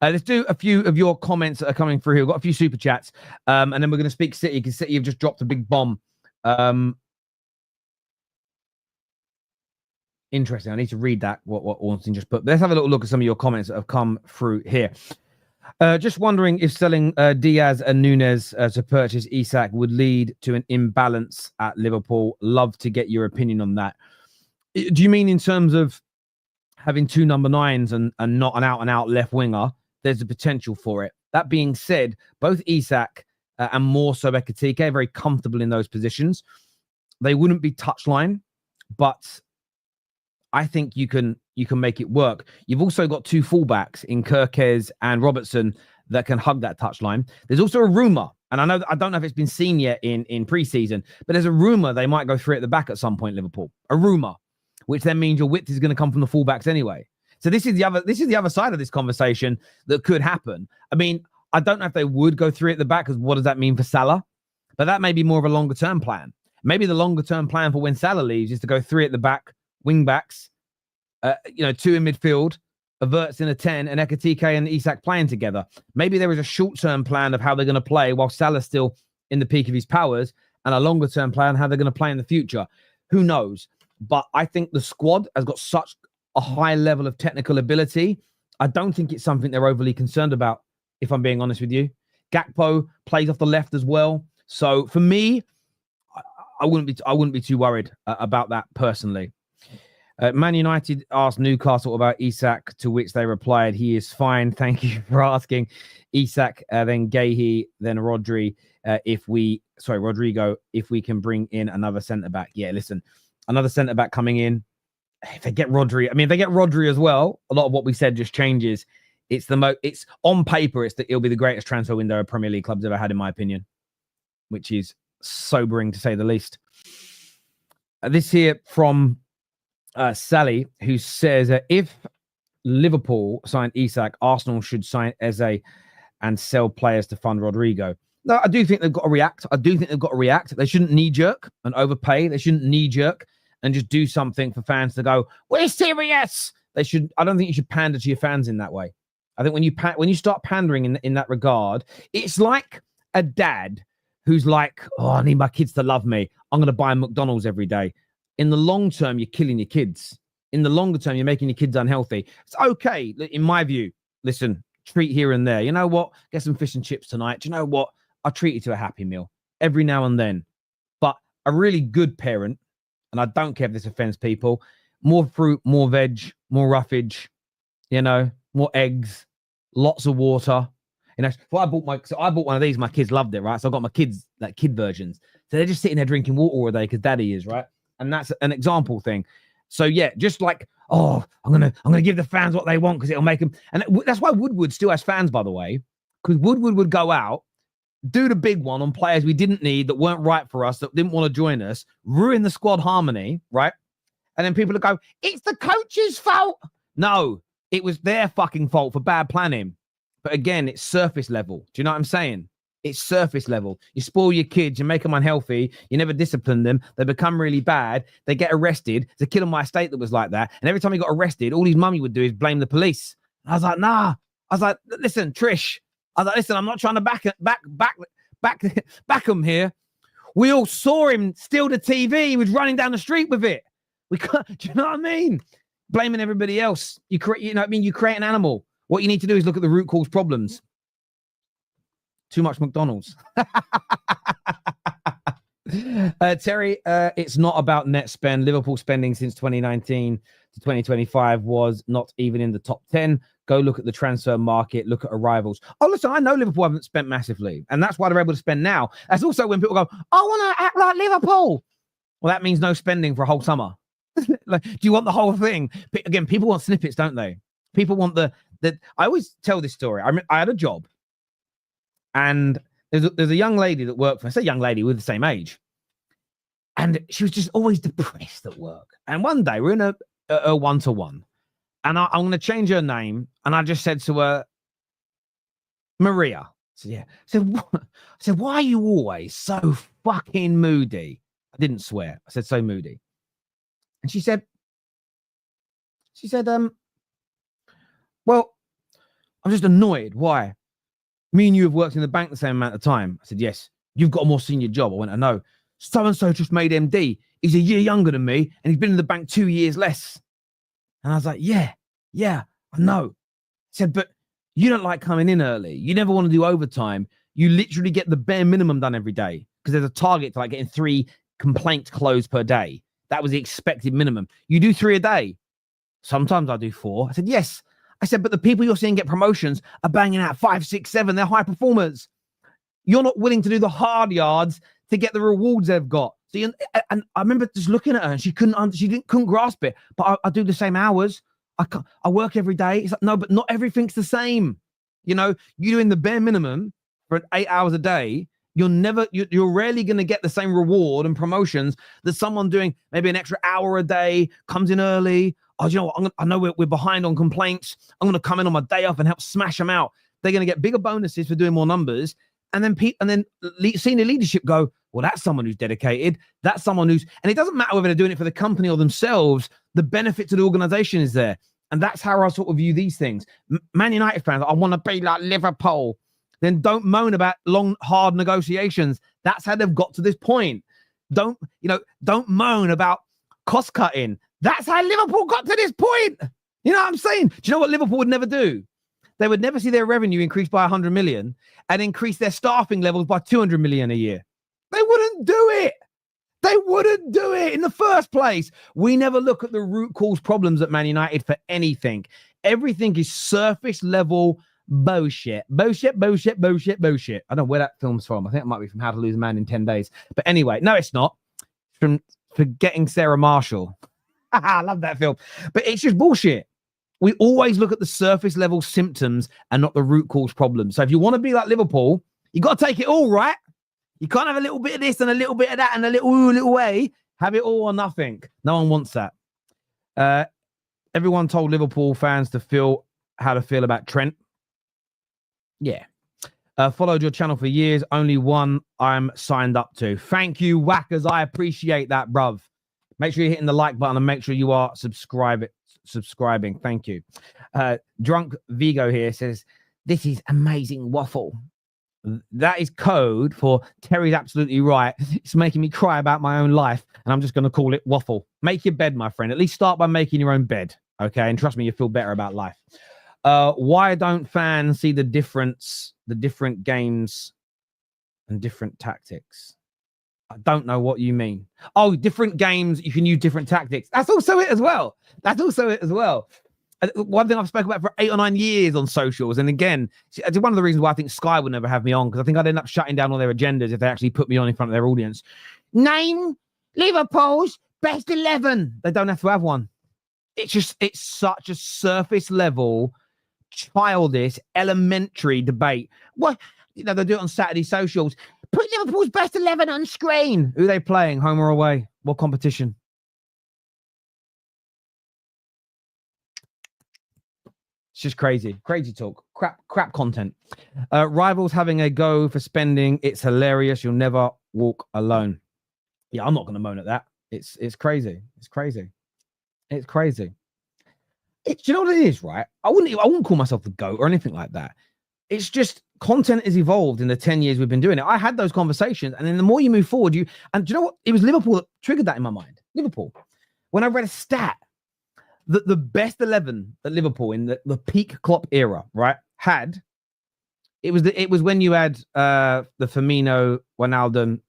Let's do a few of your comments that are coming through here. We've got a few super chats. And then we're going to speak City because City have just dropped a big bomb. Interesting. I need to read that, what Ornstein just put. But let's have a little look at some of your comments that have come through here. Just wondering if selling Diaz and Nunes to purchase Isak would lead to an imbalance at Liverpool. Love to get your opinion on that. Do you mean in terms of having two number 9s and not an out-and-out left winger? There's a potential for it. That being said, both Isak and more so Ekitike are very comfortable in those positions. They wouldn't be touchline, but I think you can make it work. You've also got two fullbacks in Gyokeres and Robertson that can hug that touchline. There's also a rumor, and I don't know if it's been seen yet in pre-season, but there's a rumor they might go 3 at the back at some point, Liverpool. A rumor, which then means your width is going to come from the fullbacks anyway. So this is the other side of this conversation that could happen. I mean, I don't know if they would go 3 at the back, because what does that mean for Salah? But that may be more of a longer term plan. Maybe the longer term plan for when Salah leaves is to go 3 at the back, wing backs, 2 in midfield, Averts in a 10, and Ekitike and Isak playing together. Maybe there is a short-term plan of how they're going to play while Salah's still in the peak of his powers, and a longer term plan, how they're going to play in the future. Who knows? But I think the squad has got such a high level of technical ability. I don't think it's something they're overly concerned about, if I'm being honest with you. Gakpo plays off the left as well. So for me, I wouldn't be too worried about that personally. Man United asked Newcastle about Isak, to which they replied, he is fine. Thank you for asking. Isak, then Guehi, then Rodrigo, if we can bring in another centre-back. Yeah, listen, another centre-back coming in. If they get Rodrigo, if they get Rodrigo as well, a lot of what we said just changes. It's on paper, it'll be the greatest transfer window a Premier League club's ever had, in my opinion, which is sobering to say the least. This here from Sally, who says, if Liverpool signed Isak, Arsenal should sign Eze and sell players to fund Rodrigo. No, I do think they've got to react. They shouldn't knee-jerk and overpay. They shouldn't knee-jerk and just do something for fans to go, we're serious. I don't think you should pander to your fans in that way. I think when you start pandering in that regard, it's like a dad who's like, oh, I need my kids to love me. I'm going to buy McDonald's every day. In the long term, you're killing your kids. In the longer term, you're making your kids unhealthy. It's okay, in my view. Listen, treat here and there. You know what? Get some fish and chips tonight. Do you know what? I'll treat you to a Happy Meal every now and then. But a really good parent, and I don't care if this offends people, more fruit, more veg, more roughage, more eggs, lots of water. I bought one of these. My kids loved it, right? So I got my kids like kid versions. So they're just sitting there drinking water all day because daddy is, right? And that's an example thing. So yeah, just like, oh, I'm gonna give the fans what they want because it'll make them. And that's why Woodward still has fans, by the way, because Woodward would go out, do the big one on players we didn't need, that weren't right for us, that didn't want to join us, ruin the squad harmony, right? And then people would go, it's the coach's fault. No, it was their fucking fault for bad planning. But again, it's surface level. Do you know what I'm saying? It's surface level. You spoil your kids, you make them unhealthy, you never discipline them, they become really bad, they get arrested. There's a kid on my estate that was like that. And every time he got arrested, all his mummy would do is blame the police. And I was like, nah. I was like, listen, Trish. I was like, listen, I'm not trying to back him here. We all saw him steal the TV. He was running down the street with it. We can't, do you know what I mean? Blaming everybody else. You create an animal. What you need to do is look at the root cause problems. Too much McDonald's. Terry, it's not about net spend. Liverpool spending since 2019 to 2025 was not even in the top 10. Go look at the transfer market, look at arrivals. Oh, listen, I know Liverpool haven't spent massively, and that's why they're able to spend now. That's also when people go, I want to act like Liverpool. Well, that means no spending for a whole summer. Like, do you want the whole thing? Again, people want snippets, don't they? People want the I always tell this story. I had a job, and there's a young lady that worked for me. I say young lady, we're the same age. And she was just always depressed at work. And one day we're in a one-to-one, and I'm going to change her name. And I just said to her, Maria. I said, yeah. I said, why are you always so fucking moody? I didn't swear. I said, so moody. And she said, well, I'm just annoyed. Why? Me and you have worked in the bank the same amount of time. I said, yes. You've got a more senior job. I went, I know. So-and-so just made MD. He's a year younger than me, and he's been in the bank 2 years less. And I was like, yeah, I know. I said, but you don't like coming in early. You never want to do overtime. You literally get the bare minimum done every day because there's a target to like getting 3 complaints closed per day. That was the expected minimum. You do 3 a day. Sometimes I do 4. I said, yes. I said, but the people you're seeing get promotions are banging out 5, 6, 7. They're high performers. You're not willing to do the hard yards to get the rewards they've got. So and I remember just looking at her, and she couldn't grasp it. But I do the same hours. I work every day. It's like, no, but not everything's the same. You're doing the bare minimum for 8 hours a day. You're rarely going to get the same reward and promotions that someone doing maybe an extra hour a day, comes in early. Oh, you know what? I know we're behind on complaints. I'm going to come in on my day off and help smash them out. They're going to get bigger bonuses for doing more numbers. And then senior leadership go, well, that's someone who's dedicated. That's someone and it doesn't matter whether they're doing it for the company or themselves. The benefit to the organization is there. And that's how I sort of view these things. Man United fans, I want to be like Liverpool. Then don't moan about long, hard negotiations. That's how they've got to this point. Don't moan about cost cutting. That's how Liverpool got to this point. You know what I'm saying? Do you know what Liverpool would never do? They would never see their revenue increase by 100 million and increase their staffing levels by 200 million a year. They wouldn't do it. They wouldn't do it in the first place. We never look at the root cause problems at Man United for anything. Everything is surface level bullshit. Bullshit. I don't know where that film's from. I think it might be from How to Lose a Man in 10 Days. But anyway, no, it's not. It's from Forgetting Sarah Marshall. I love that film. But it's just bullshit. We always look at the surface level symptoms and not the root cause problems. So if you want to be like Liverpool, you got to take it all, right? You can't have a little bit of this and a little bit of that and a little way. Have it all or nothing. No one wants that. Everyone told Liverpool fans to feel how to feel about Trent. Yeah. Followed your channel for years. Only one I'm signed up to. Thank you, Whackers. I appreciate that, bruv. Make sure you're hitting the like button and make sure you are subscribing. Thank you. Drunk Vigo here says, this is amazing waffle. That is code for Terry's absolutely right. It's making me cry about my own life, and I'm just going to call it waffle. Make your bed, my friend. At least start by making your own bed, okay? And trust me, you feel better about life. Why don't fans see the difference, the different games and different tactics? I don't know what you mean. Oh, different games, you can use different tactics. That's also it as well. One thing I've spoken about for 8 or 9 years on socials. And again, it's one of the reasons why I think Sky would never have me on, because I think I'd end up shutting down all their agendas if they actually put me on in front of their audience. Name Liverpool's best 11. They don't have to have one. It's such a surface level, childish, elementary debate. What, they do it on Saturday socials. Put Liverpool's best 11 on screen. Who are they playing, home or away? What competition? It's just crazy talk, crap content. Rivals having a go for spending. It's hilarious. You'll never walk alone. Yeah, I'm not going to moan at that. It's crazy. Do you know what it is, right? I wouldn't call myself the GOAT or anything like that. It's just content has evolved in the 10 years we've been doing it. I had those conversations, and then the more you move forward, and do you know what? It was Liverpool that triggered that in my mind. Liverpool. When I read a stat, the best 11 at Liverpool in the peak Klopp era, right, it was when you had the Firmino, Wijnaldum,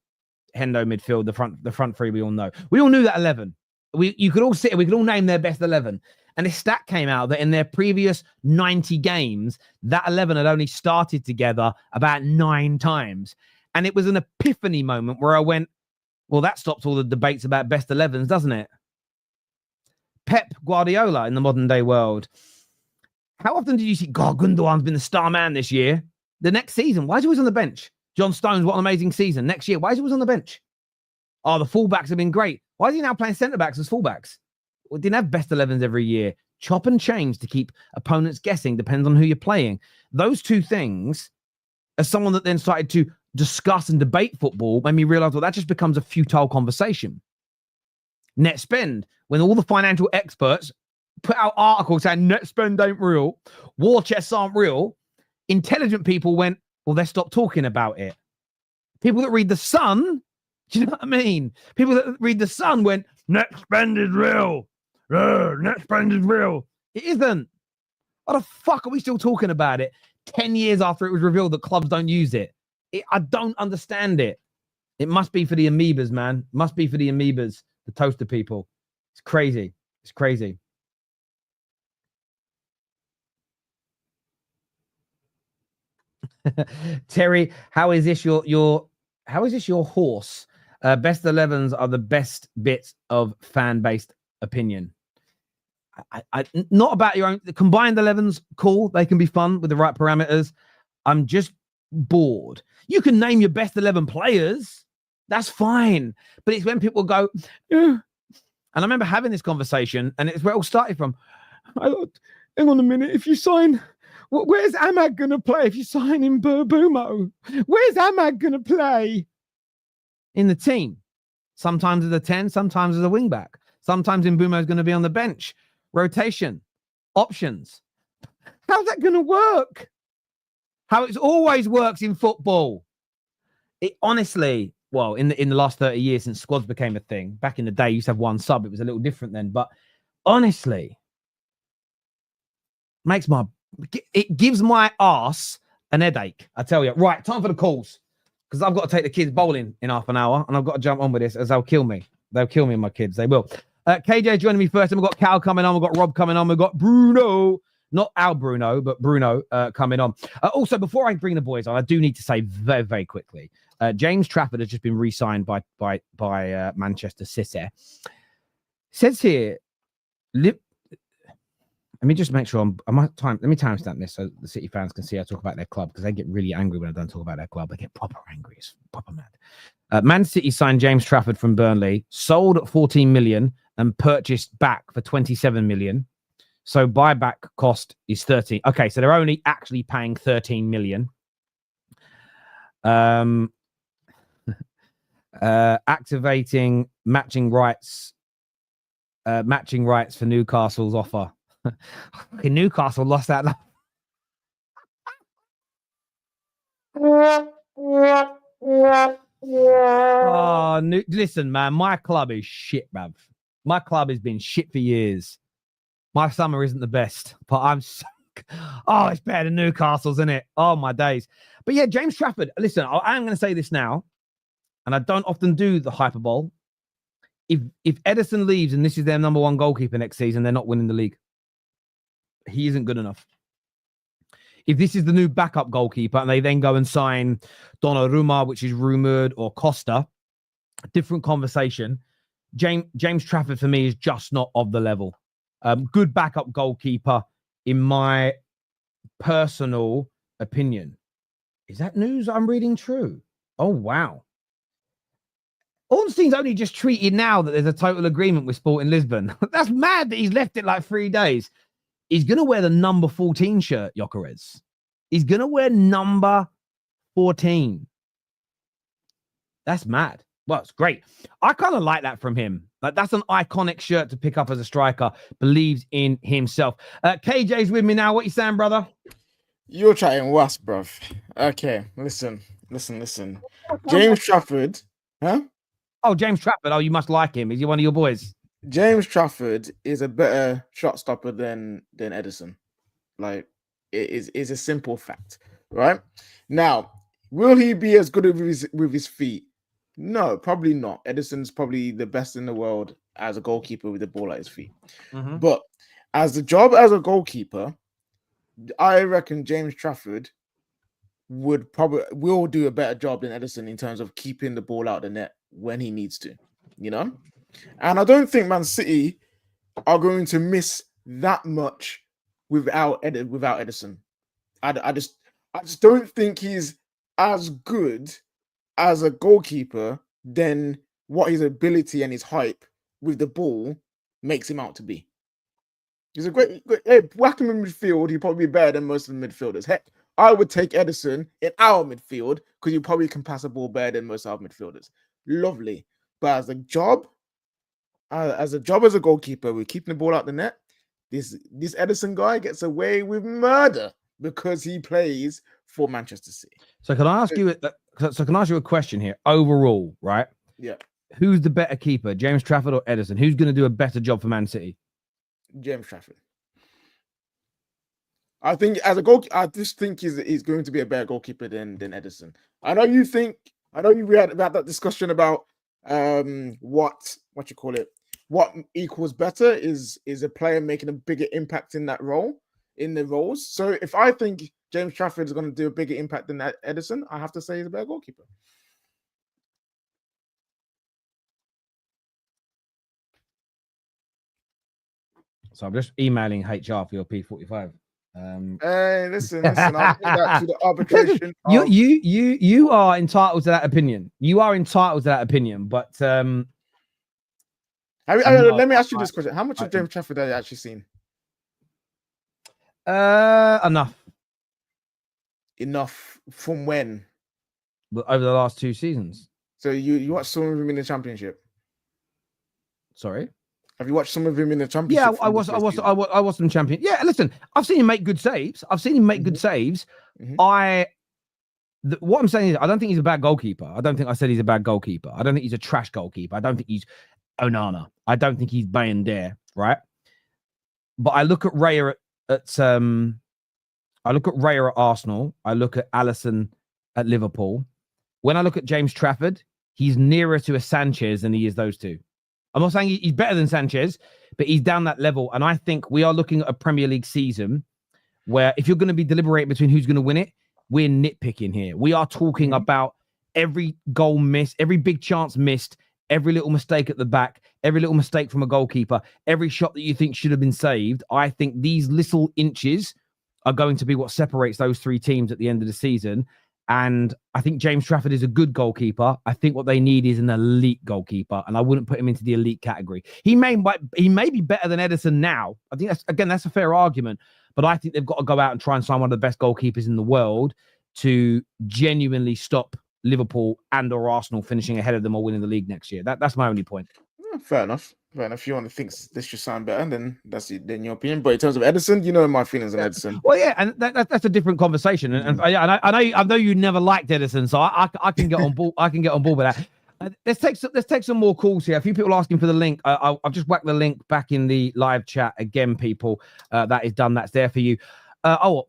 Hendo midfield, the front three we all know. We all knew that 11. You could all sit, we could all name their best 11. And this stat came out that in their previous 90 games, that 11 had only started together about 9 times. And it was an epiphany moment where I went, well, that stops all the debates about best 11s, doesn't it? Pep Guardiola in the modern day world. How often did you see, God, Gundogan's been the star man this year? The next season, why is he always on the bench? John Stones, what an amazing season. Next year, why is he always on the bench? Oh, the fullbacks have been great. Why is he now playing centre-backs as fullbacks? We didn't have best 11s every year. Chop and change to keep opponents guessing, depends on who you're playing. Those two things, as someone that then started to discuss and debate football, made me realize, well, that just becomes a futile conversation. Net spend, when all the financial experts put out articles saying net spend ain't real, war chests aren't real, intelligent people went, well, let's stop talking about it. People that read The Sun, do you know what I mean? People that read The Sun went, net spend is real. Net spend is real. It isn't. What the fuck are we still talking about it 10 years after it was revealed that clubs don't use it? I don't understand it. It must be for the amoebas, man. It must be for the amoebas, the toaster people. It's crazy. It's crazy. Terry, how is this your horse? Best 11s are the best bits of fan-based opinion. I not about your own. The combined 11s, cool. They can be fun with the right parameters. I'm just bored. You can name your best 11 players. That's fine. But it's when people go, and I remember having this conversation, and it's where it all started from. Hang on a minute. If you sign, where's Amag going to play? If you sign in Burbumo, where's Amag going to play? In the team. Sometimes as a 10, sometimes as a wing back. Sometimes Mbumo's going to be on the bench. Rotation. Options. How's that going to work? How it always works in football. honestly, well, in the last 30 years since squads became a thing, back in the day, you used to have one sub. It was a little different then. But honestly, it gives my ass an headache. I tell you. Right, time for the calls. Because I've got to take the kids bowling in half an hour, and I've got to jump on with this, as they'll kill me. They'll kill me, my kids. They will. KJ joining me first, and we've got Cal coming on. We've got Rob coming on. We've got Bruno. Not our Bruno, but Bruno coming on. Also, before I bring the boys on, I do need to say very, very quickly, James Trafford has just been re-signed by Manchester City. Says here, let me just make sure let me timestamp this so the City fans can see I talk about their club, because they get really angry when I don't talk about their club. They get proper angry. It's proper mad. Man City signed James Trafford from Burnley, sold at 14 million and purchased back for 27 million. So buyback cost is 13. Okay, so they're only actually paying 13 million. Activating matching rights for Newcastle's offer. Newcastle lost that. Listen, man, my club is shit, bruv. My club has been shit for years. My summer isn't the best, but I'm so... Oh, it's better than Newcastle's, isn't it? Oh, my days. But yeah, James Trafford, listen, I am going to say this now, and I don't often do the hyperbole. If Ederson leaves and this is their number one goalkeeper next season, they're not winning the league. He isn't good enough. If this is the new backup goalkeeper and they then go and sign Donnarumma, which is rumoured, or Costa, a different conversation. James Trafford, for me, is just not of the level. Good backup goalkeeper, in my personal opinion. Is that news I'm reading true? Oh, wow. Ornstein's only just tweeted now that there's a total agreement with Sporting Lisbon. That's mad that he's left it like 3 days. He's going to wear the number 14 shirt, Gyokeres. He's going to wear number 14. That's mad. Well, it's great. I kind of like that from him. Like, that's an iconic shirt to pick up as a striker. Believes in himself. KJ's with me now. What you saying, brother? You're chatting was, bruv. Okay, listen. James Trafford, huh? Oh, James Trafford. Oh, you must like him. Is he one of your boys? James Trafford is a better shot stopper than Ederson. Like, it is a simple fact, right? Now, will he be as good with his feet? No, probably not. Ederson's probably the best in the world as a goalkeeper with the ball at his feet. Mm-hmm. But as a goalkeeper, I reckon James Trafford will do a better job than Ederson in terms of keeping the ball out of the net when he needs to, you know? And I don't think Man City are going to miss that much without Ederson. I just don't think he's as good as a goalkeeper than what his ability and his hype with the ball makes him out to be. He's a great whack him in midfield, he'd probably be better than most of the midfielders. Heck, I would take Ederson in our midfield because you probably can pass the ball better than most of our midfielders. Lovely. But as a job as a goalkeeper, we're keeping the ball out the net. This Ederson guy gets away with murder because he plays for Manchester City. So can I ask you a question here? Overall, right? Yeah. Who's the better keeper, James Trafford or Ederson? Who's going to do a better job for Man City? James Trafford. I think I just think he's going to be a better goalkeeper than Ederson. I know you had about that discussion about what you call it. What equals better is a player making a bigger impact in that role, in the roles. So if I think James Trafford is going to do a bigger impact than Ederson, I have to say he's a better goalkeeper. So I'm just emailing HR for your P45. Hey, listen, I'll take that to the arbitration. You are entitled to that opinion. But let me ask you this question: how much of James Trafford have you actually seen? Enough from when? Over the last 2 seasons. So you watched some of him in the Championship? Sorry. Have you watched some of him in the Championship? Yeah, I watched him champion. Yeah, listen, I've seen him make good saves. Mm-hmm. what I'm saying is, I don't think he's a bad goalkeeper. I don't think I said he's a bad goalkeeper. I don't think he's a trash goalkeeper. I don't think he's Onana. I don't think he's Bayandere, right? But I look at Raya I look at Raya at Arsenal. I look at Alisson at Liverpool. When I look at James Trafford, he's nearer to a Sanchez than he is those two. I'm not saying he's better than Sanchez, but he's down that level. And I think we are looking at a Premier League season where if you're going to be deliberating between who's going to win it, we're nitpicking here. We are talking about every goal missed, every big chance missed, every little mistake at the back, every little mistake from a goalkeeper, every shot that you think should have been saved. I think these little inches are going to be what separates those three teams at the end of the season. And I think James Trafford is a good goalkeeper. I think what they need is an elite goalkeeper, and I wouldn't put him into the elite category. He may be better than Ederson now. I think that's a fair argument, but I think they've got to go out and try and sign one of the best goalkeepers in the world to genuinely stop Liverpool and or Arsenal finishing ahead of them or winning the league next year. That's my only point. Fair enough. Fair enough. If you want to think this should sound better, then that's it, then your opinion. But in terms of Ederson, you know my feelings on Ederson. Well, yeah, and that's a different conversation. And I know you never liked Ederson, so I can get on board. I can get on board with that. Let's take some more calls here. A few people asking for the link. I've just whacked the link back in the live chat again, people. That is done. That's there for you.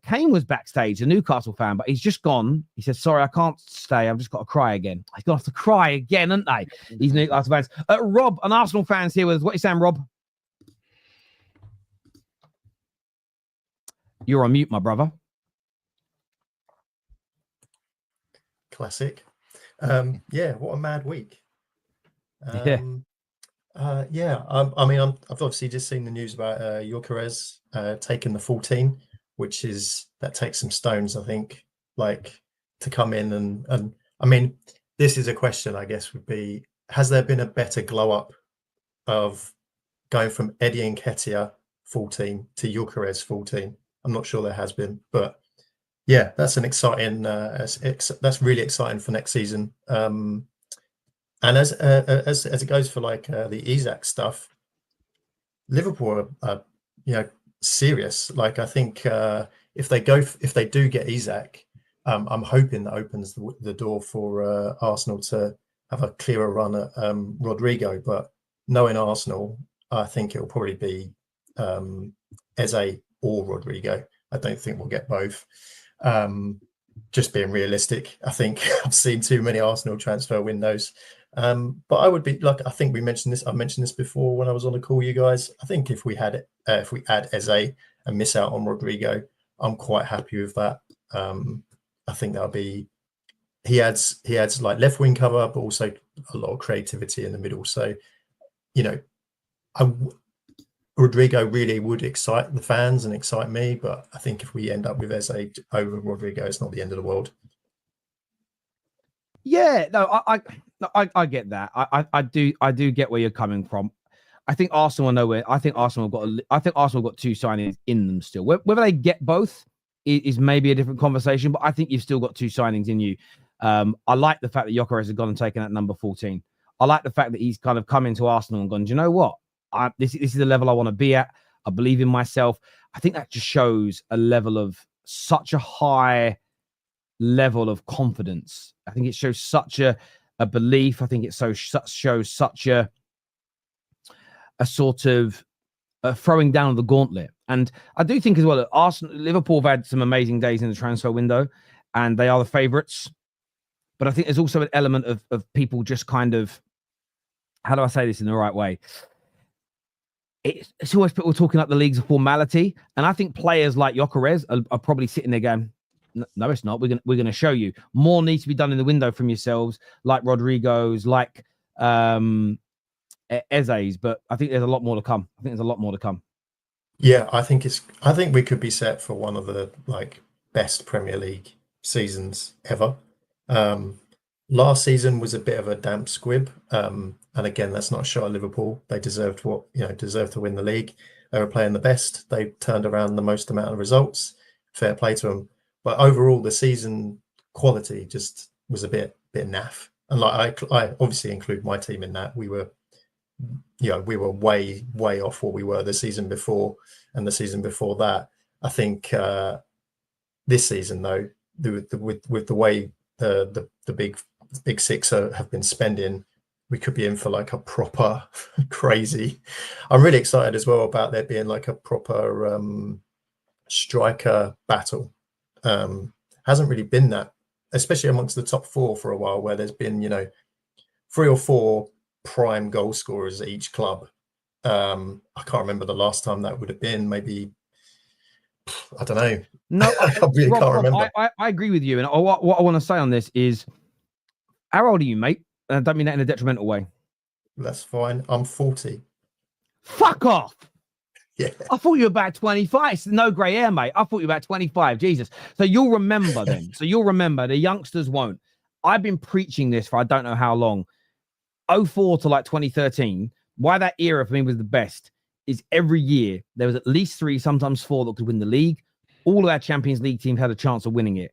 Kane was backstage, a Newcastle fan, but he's just gone. He said, sorry, I can't stay. I've just got to cry again. I've got to cry again, haven't they? These Newcastle fans. Rob, an Arsenal fan's here with us. What are you saying, Rob? You're on mute, my brother. Classic. What a mad week. I mean, I've obviously just seen the news about Gyokeres taking the 14, which that takes some stones, I think, like to come in and I mean, this is a question, I guess, would be, has there been a better glow up of going from Eddie Nketiah 14 to Gyokeres 14? I'm not sure there has been, but yeah, that's an exciting. That's really exciting for next season. And as it goes for like the Isak stuff, Liverpool are serious. Like I think if they do get Isak, I'm hoping that opens the door for Arsenal to have a clearer run at Rodrigo. But knowing Arsenal, I think it'll probably be Eze or Rodrigo. I don't think we'll get both. Just being realistic, I think I've seen too many Arsenal transfer windows. But I would be like, I think I mentioned this before when I was on the call, you guys. I think if we add Eze and miss out on Rodrigo, I'm quite happy with that. I think that'll be he adds like left wing cover, but also a lot of creativity in the middle. So, Rodrigo really would excite the fans and excite me, but I think if we end up with Eze over Rodrigo, it's not the end of the world. Yeah, no, I get that. I do get where you're coming from. I think Arsenal are nowhere. I think Arsenal got two signings in them still. Whether they get both is maybe a different conversation, but I think you've still got two signings in you. I like the fact that Gyokeres has gone and taken that number 14. I like the fact that he's kind of come into Arsenal and gone, do you know what? This is the level I want to be at. I believe in myself. I think that just shows a level of such a high level of confidence. I think it shows such a belief. I think it shows such a sort of throwing down of the gauntlet. And I do think as well that Liverpool have had some amazing days in the transfer window, and they are the favourites. But I think there's also an element of people just kind of, how do I say this in the right way? It's always people talking up the league's a formality, and I think players like Gyokeres are probably sitting there going, "No, it's not. We're gonna show you more needs to be done in the window from yourselves, like Rodrigo's, like Eze's." But I think there's a lot more to come. Yeah, I think we could be set for one of the best Premier League seasons ever. Last season was a bit of a damp squib. And again, that's not a shot at Liverpool. They deserved to win the league. They were playing the best. They turned around the most amount of results. Fair play to them. But overall, the season quality just was a bit naff. And I obviously include my team in that. We were way off what we were the season before and the season before that. I think this season though, with the way the big six have been spending, we could be in for like a proper crazy. I'm really excited as well about there being like a proper striker battle. Hasn't really been that, especially amongst the top four for a while, where there's been, 3 or 4 prime goal scorers at each club. I can't remember the last time that would have been. Maybe, I don't know. No, I really can't remember. I agree with you. And what I want to say on this is, how old are you, mate? And I don't mean that in a detrimental way. That's fine. I'm 40. Fuck off. Yeah. I thought you were about 25. It's no grey hair, mate. I thought you were about 25. Jesus. So you'll remember then. So you'll remember. The youngsters won't. I've been preaching this for I don't know how long. 04 to like 2013. Why that era for me was the best is every year there was at least 3, sometimes 4 that could win the league. All of our Champions League teams had a chance of winning it.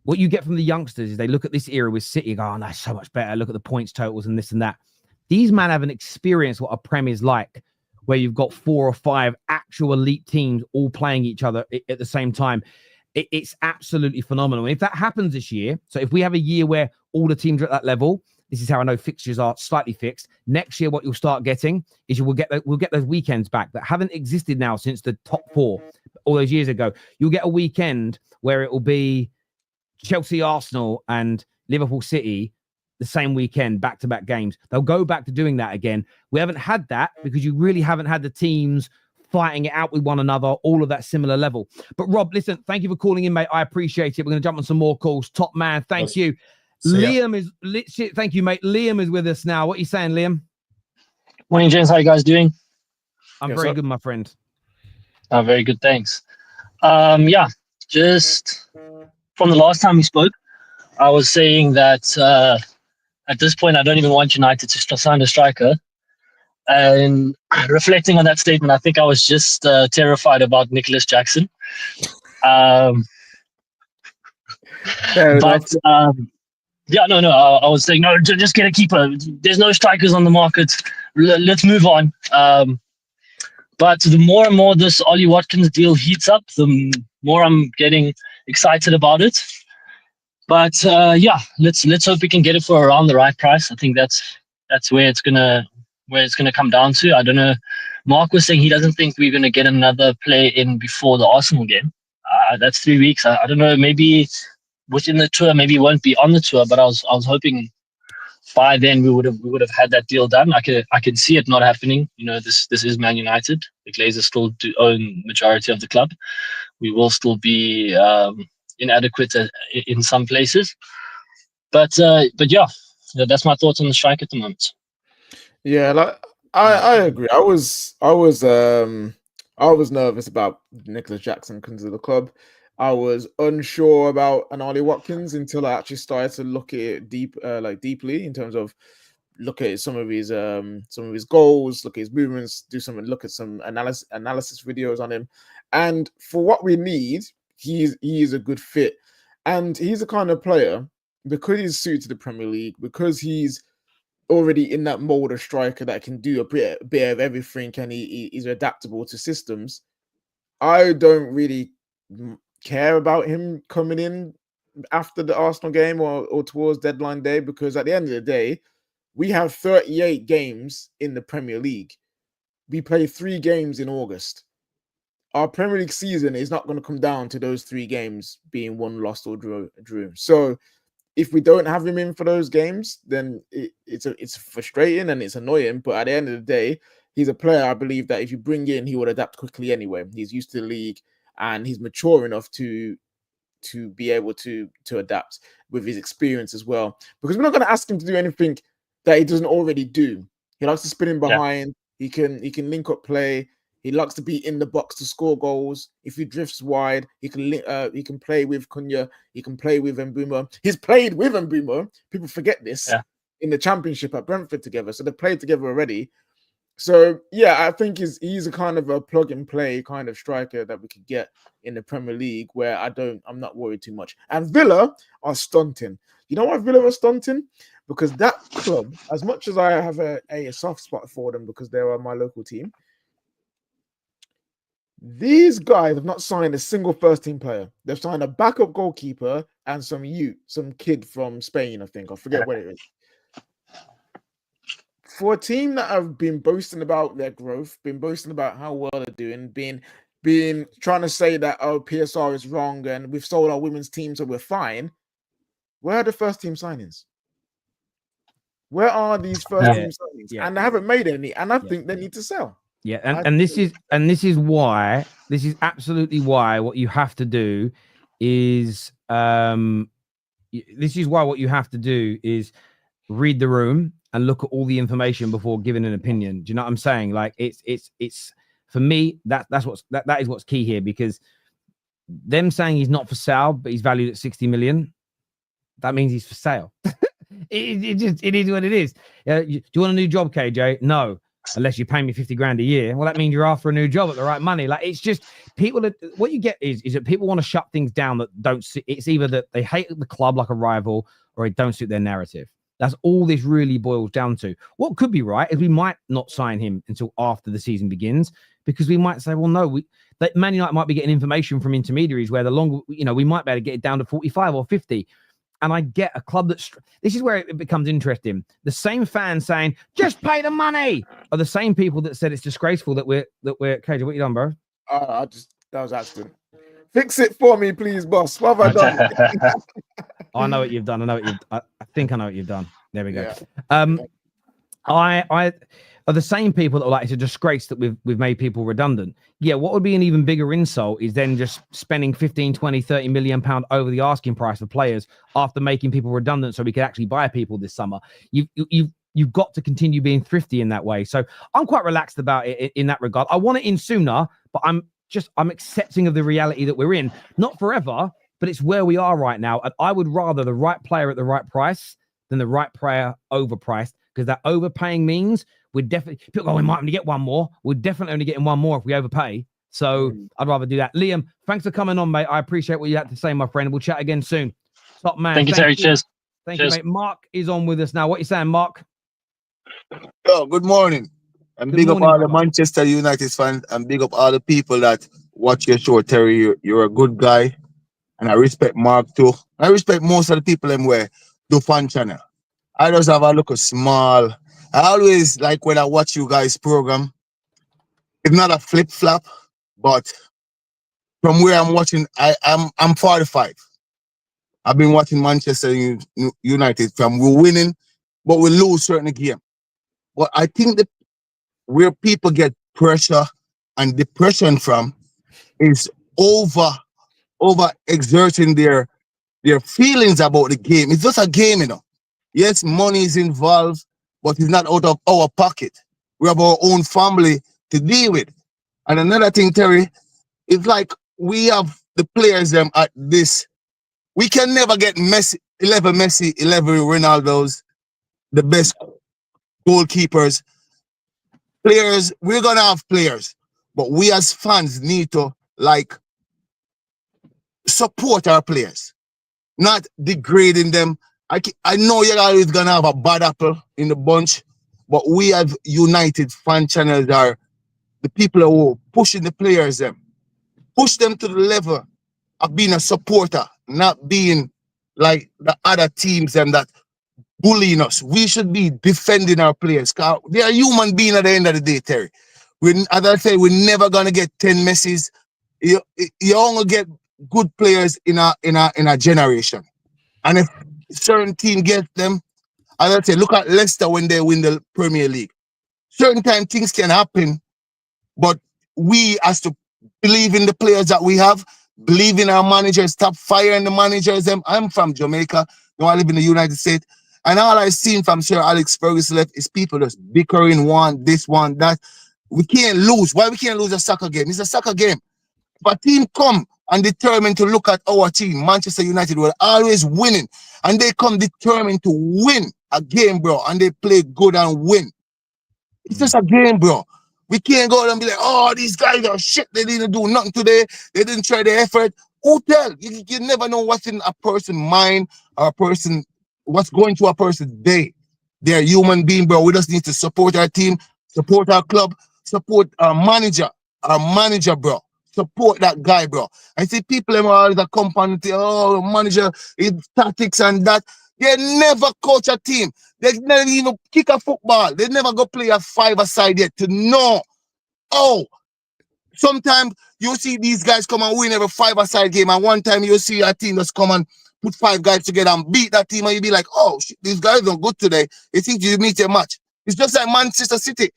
What you get from the youngsters is they look at this era with City and go, oh, that's so much better. Look at the points totals and this and that. These men haven't experienced what a Prem is like, where you've got 4 or 5 actual elite teams all playing each other at the same time. It's absolutely phenomenal. And if that happens this year, so if we have a year where all the teams are at that level, this is how I know fixtures are slightly fixed. Next year, what you'll start getting is we'll get those weekends back that haven't existed now since the top 4 all those years ago. You'll get a weekend where it will be Chelsea, Arsenal, and Liverpool City the same weekend, back-to-back games. They'll go back to doing that again. We haven't had that because you really haven't had the teams fighting it out with one another, all of that similar level. But Rob, listen, thank you for calling in, mate. I appreciate it. We're going to jump on some more calls. Top man, thank you. Liam is, thank you, mate. Liam is with us now. What are you saying, Liam? Morning, James. How you guys doing? I'm very good, my friend. Very good, thanks. Yeah, just from the last time we spoke, I was saying that at this point, I don't even want United to sign a striker. And reflecting on that statement, I think I was just terrified about Nicholas Jackson. Yeah, no. I was saying, no, just get a keeper. There's no strikers on the market. Let's move on. But the more and more this Ollie Watkins deal heats up, the more I'm getting excited about it. But yeah, let's hope we can get it for around the right price. I think that's where it's gonna come down to. I don't know. Mark was saying he doesn't think we're gonna get another play in before the Arsenal game. That's 3 weeks. I don't know. Maybe within the tour, maybe he won't be on the tour. But I was hoping by then we would have had that deal done. I can see it not happening. This is Man United. The Glazers still do own majority of the club. We will still be inadequate in some places. But yeah, that's my thoughts on the strike at the moment. Yeah, like I agree. I was nervous about Nicholas Jackson coming to the club. I was unsure about an Ollie Watkins until I actually started to look at it deeply in terms of look at some of his goals, look at his movements, look at some analysis videos on him. And for what we need, he is a good fit. And he's the kind of player, because he's suited to the Premier League, because he's already in that mold of striker that can do a bit of everything, and he's adaptable to systems. I don't really care about him coming in after the Arsenal game or towards deadline day, because at the end of the day, we have 38 games in the Premier League. We play 3 games in August. Our Premier League season is not going to come down to those 3 games being won, lost, or drew. So if we don't have him in for those games, then it's frustrating and it's annoying. But at the end of the day, he's a player I believe that if you bring in, he would adapt quickly anyway. He's used to the league and he's mature enough to be able to adapt with his experience as well. Because we're not going to ask him to do anything that he doesn't already do. He likes to spin in behind. Yeah. He can link up play. He likes to be in the box to score goals. If he drifts wide, he can play with Cunha. He can play with Mbeumo. He's played with Mbeumo. People forget this in the Championship at Brentford together. So they played together already. So yeah, I think he's a kind of a plug and play kind of striker that we could get in the Premier League, where I'm not worried too much. And Villa are stunting. You know why Villa are stunting? Because that club, as much as I have a soft spot for them because they are my local team, These guys have not signed a single first-team player. They've signed a backup goalkeeper and some kid from Spain, I think. I forget what it is. For a team that have been boasting about their growth, been boasting about how well they're doing, being trying to say that PSR is wrong and we've sold our women's team so we're fine. Where are the first-team signings? Where are these first-team signings? Yeah. And they haven't made any. And I think they need to sell. Yeah, and this is absolutely why what you have to do is read the room and look at all the information before giving an opinion. Do you know what I'm saying? Like it's for me that is what's key here, because them saying he's not for sale but he's valued at 60 million, that means he's for sale. it is what it is. Do you want a new job, KJ? No. Unless you pay me 50 grand a year. Well, that means you're after a new job at the right money. Like, it's just what you get is that people want to shut things down that don't suit. It's either that they hate the club like a rival or it don't suit their narrative. That's all this really boils down to. What could be right is we might not sign him until after the season begins, because we might say, well, no, that Man United might be getting information from intermediaries where the longer, we might be able to get it down to 45 or 50. And I get a club this is where it becomes interesting. The same fans saying, just pay the money, are the same people that said it's disgraceful that we're KJ, what you done, bro? That was accident. Fix it for me, please, boss. What have I done? I know what you've done. I think I know what you've done. There we go. Yeah. I are the same people that are like, it's a disgrace that we've made people redundant. Yeah, what would be an even bigger insult is then just spending 15, 20, 30 million pound over the asking price for players after making people redundant so we could actually buy people this summer. You've got to continue being thrifty in that way. So I'm quite relaxed about it in that regard. I want it in sooner, but I'm accepting of the reality that we're in. Not forever, but it's where we are right now. And I would rather the right player at the right price than the right player overpriced, because that overpaying means we're definitely, people go, we might only get one more. We're definitely only getting one more if we overpay. So I'd rather do that. Liam, thanks for coming on, mate. I appreciate what you had to say, my friend. We'll chat again soon. Top man. Thank you, Terry. Cheers. Thank you, mate. Mark is on with us now. What are you saying, Mark? Yo, good morning. And big up all the Manchester United fans, and big up all the people that watch your show, Terry. You're a good guy. And I respect Mark too. I respect most of the people them where do fan channel. I just have a look at small. I always like when I watch you guys program. It's not a flip flop, but from where I'm watching, I'm 45. I've been watching Manchester United from we're winning, but we lose certain game. But I think that where people get pressure and depression from is over exerting their feelings about the game. It's just a game, Yes, money is involved, but it's not out of our pocket. We have our own family to deal with. And another thing, Terry, it's like we have the players them at this. We can never get 11 Ronaldos, the best goalkeepers. Players, we're going to have players, but we as fans need to support our players, not degrading them. I know you're always going to have a bad apple in the bunch, but we have United fan channels are the people who are pushing the players push them to the level of being a supporter, not being like the other teams that bullying us. We should be defending our players. They are human beings at the end of the day, Terry. As I say, we're never going to get 10 Messis. You only get good players in a generation. And if certain team get them, as I say, look at Leicester when they win the Premier League. Certain time things can happen, but we has to believe in the players that we have, believe in our managers, stop firing the managers. I'm from Jamaica. Now I live in the United States. And all I've seen from Sir Alex Ferguson left is people just bickering, want this, want that. We can't lose. Why we can't lose a soccer game? It's a soccer game. If a team come and determined to look at our team, Manchester United were always winning. And they come determined to win a game, bro. And they play good and win. It's just a game, bro. We can't go and be like, oh, these guys are shit. They didn't do nothing today. They didn't try their effort. Who tell? You never know what's in a person's mind or a person, what's going through a person's day. They're a human being, bro. We just need to support our team, support our club, support our manager, bro. support that guy, bro. I see people them all the company, oh, manager, his tactics and that. They never coach a team. They never even kick a football. They never go play a five-a-side yet to know. Oh, sometimes you see these guys come and win every five-a-side game, and one time you see a team just come and put 5 guys together and beat that team, and you be like, oh, shit, these guys are good today. They think you meet a match. It's just like Manchester City.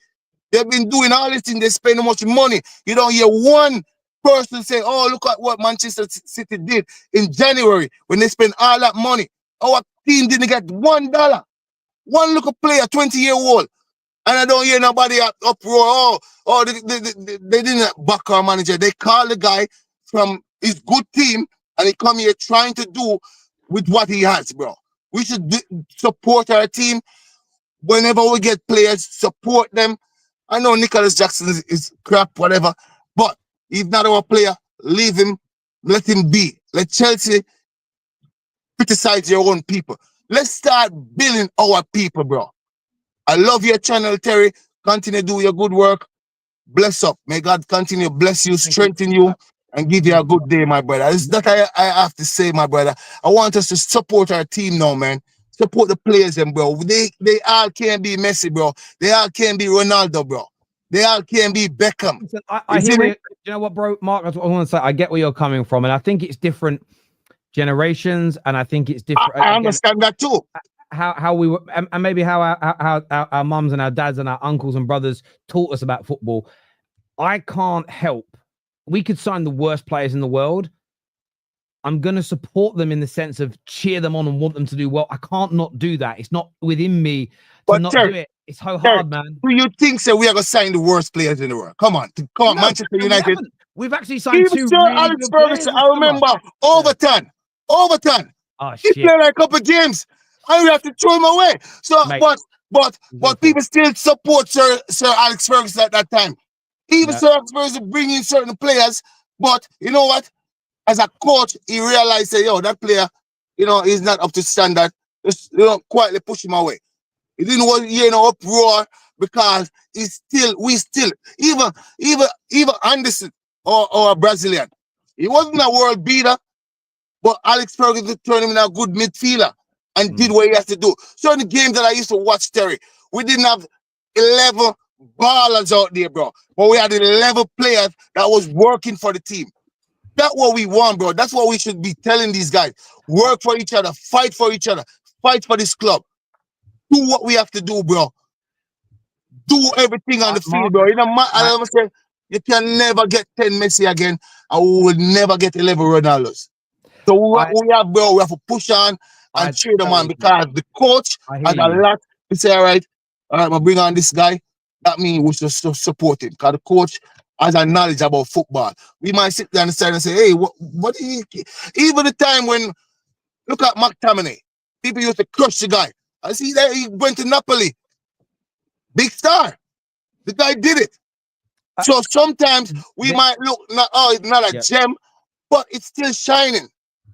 They've been doing all this thing. They spend much money. You don't hear one person say, oh, look at what Manchester City did in January when they spent all that money. Our team didn't get $1. One little player, 20-year-old. And I don't hear nobody uproar. They didn't back our manager. They called the guy from his good team and he come here trying to do with what he has, bro. We should support our team. Whenever we get players, support them. I know Nicholas Jackson is crap, whatever, but he's not our player. Leave him. Let him be. Let Chelsea criticize your own people. Let's start building our people, bro. I love your channel, Terry. Continue to do your good work. Bless up. May God continue to bless you, strengthen you, and give you a good day, my brother. It's that I have to say, my brother. I want us to support our team now, man. Support the players, them, bro. They all can't be Messi, bro. They all can't be Ronaldo, bro. They all can't be Beckham. Listen, I hear you know what, bro? Mark, that's what I want to say. I get where you're coming from, and I think it's different generations, and I think it's different. I understand that too. How we were, and maybe how our mums and our dads and our uncles and brothers taught us about football. I can't help. We could sign the worst players in the world. I'm going to support them in the sense of cheer them on and want them to do well. I can't not do that. It's not within me to not do it. It's so hard, man. Do you think so? We are going to sign the worst players in the world? Come on, No, Manchester United. We've actually signed two. Sir Alex Ferguson, I remember Overton. Oh He shit! played like a couple of games, and we have to throw him away. So, Mate, but people still support Sir Alex Ferguson at that time. Even Sir Alex Ferguson bring in certain players, but you know what? As a coach, he realized that, yo, that player, is not up to standard. Just, quietly push him away. He didn't want, uproar because we still, even Anderson or a Brazilian, he wasn't a world beater, but Alex Ferguson turned him in a good midfielder and did what he has to do. So in the games that I used to watch, Terry, we didn't have 11 ballers out there, bro, but we had 11 players that was working for the team. That's what we want, bro. That's what we should be telling these guys. Work for each other, fight for each other, fight for this club. Do what we have to do, bro. Do everything on the field, bro. I always say you can never get 10 Messi again, and we will never get 11 Ronaldos. So we have to push on and cheer them on because the coach has a lot to say. All right, I'm gonna bring on this guy. That means we should support him because the coach has a knowledge about football. We might sit there and say, hey, what do you... Even the time when, look at McTominay, people used to crush the guy. I see that he went to Napoli. Big star. The guy did it. So sometimes we might look, it's not a gem, but it's still shining.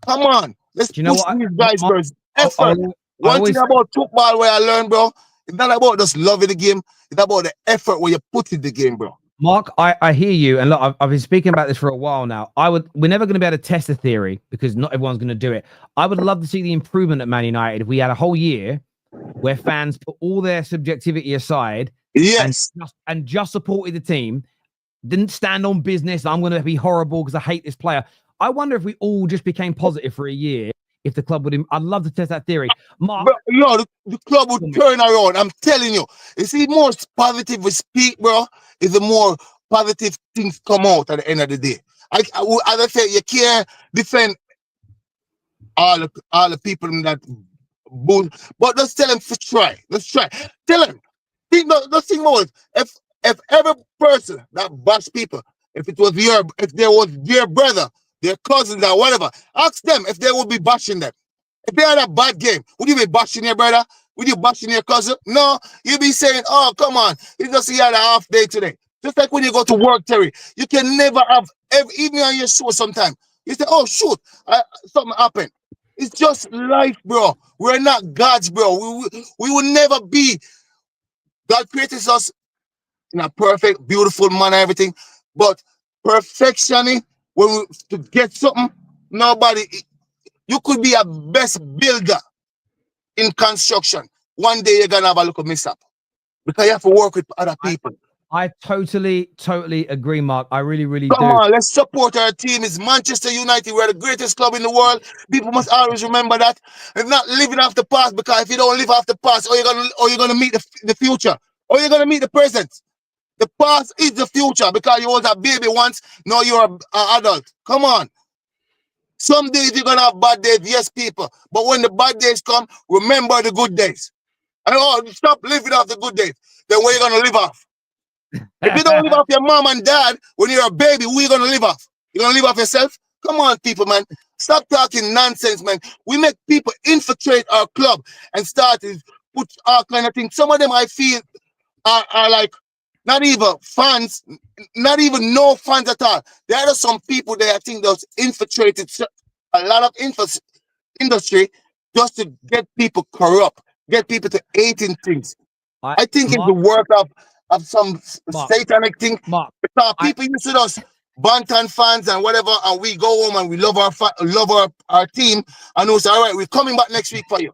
Come on. Let's push these guys, bro. Effort. One thing about football where I learned, bro, it's not about just loving the game. It's about the effort where you put in the game, bro. Mark, I hear you, and look, I've been speaking about this for a while now. We're never going to be able to test the theory because not everyone's going to do it. I would love to see the improvement at Man United if we had a whole year where fans put all their subjectivity aside, and just supported the team, didn't stand on business. I'm going to be horrible because I hate this player. I wonder if we all just became positive for a year. If the club would, I'd love to test that theory. Mark, bro, the club would turn around. I'm telling you. You see, more positive we speak, bro, is the more positive things come out at the end of the day. As I said, you can't defend all the people in that bull, but let's tell them to try. Let's try. Tell them. Think about it. If every person that bash people, if there was their brother, their cousins or whatever, ask them if they would be bashing them. If they had a bad game, would you be bashing your brother? Would you bashing your cousin? No, you'd be saying, oh, come on, he just had a half day today. Just like when you go to work, Terry, you can never have, even on your show sometime, you say, oh, shoot, something happened. It's just life, bro. We're not gods, bro. We will never be. God created us in a perfect, beautiful manner, everything, but perfection when we, to get something. Nobody, you could be a best builder in construction. One day you're gonna have a little mishap because you have to work with other people. I totally agree, Mark. I really Come do. on, let's support our team. It's Manchester United. We're the greatest club in the world. People must always remember that and not living off the past, because if you don't live off the past, or you're gonna meet the future, or you're gonna meet the present. The past is the future, because you was a baby once, now you're an adult. Come on. Some days you're gonna have bad days, yes, people. But when the bad days come, remember the good days. And stop living off the good days. Then where you gonna live off? If you don't live off your mom and dad when you're a baby, who you gonna live off? You gonna live off yourself? Come on, people, man. Stop talking nonsense, man. We make people infiltrate our club and start to put all kind of things. Some of them I feel are like not even fans, not even no fans at all. There are some people that I think that's infiltrated a lot of industry just to get people corrupt, get people to hating things. I think it's the work of some satanic thing. Because people used to us Bantan fans and whatever, and we go home and we love our team, and we say, all right, we're coming back next week for you.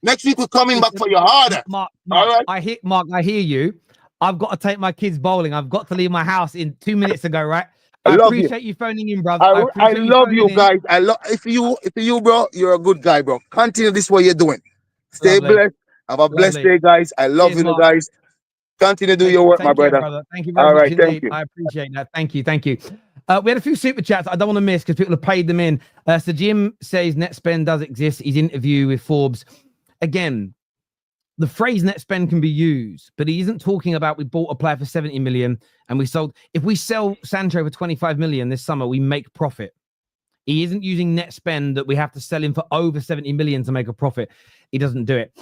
Next week we're coming back for you harder. Mark, all right? I hear you. I've got to take my kids bowling. I've got to leave my house in 2 minutes to go, right? I appreciate you phoning in, brother. I love you guys. I love if you, bro, you're a good guy, bro. Continue this what you're doing. Stay blessed. Have a blessed day, guys. I love you guys. Continue to do your work, my brother. Thank you very much indeed. I appreciate that. Thank you. We had a few super chats I don't want to miss because people have paid them in. So Jim says net spend does exist. His interview with Forbes. Again, the phrase net spend can be used, but he isn't talking about we bought a player for 70 million and we sold. If we sell Sancho for 25 million this summer, we make profit. He isn't using net spend that we have to sell him for over 70 million to make a profit. He doesn't do it.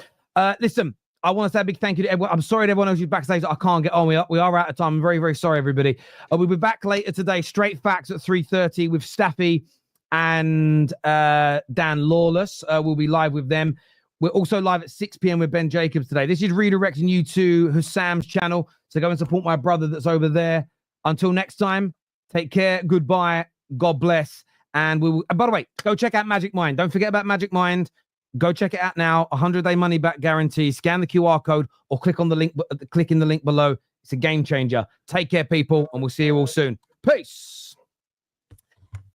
Listen, I want to say a big thank you to everyone. I'm sorry to everyone else who's backstage. I can't get on. We are out of time. I'm very sorry, everybody. We'll be back later today. Straight Facts at 3:30 with Staffy and Dan Lawless. We'll be live with them. We're also live at 6 p.m. with Ben Jacobs today. This is redirecting you to Hassam's channel. So go and support my brother that's over there. Until next time, take care. Goodbye. God bless. And by the way, go check out Magic Mind. Don't forget about Magic Mind. Go check it out now. 100-day money back guarantee. Scan the QR code or click on the link. Click in the link below. It's a game changer. Take care, people, and we'll see you all soon. Peace.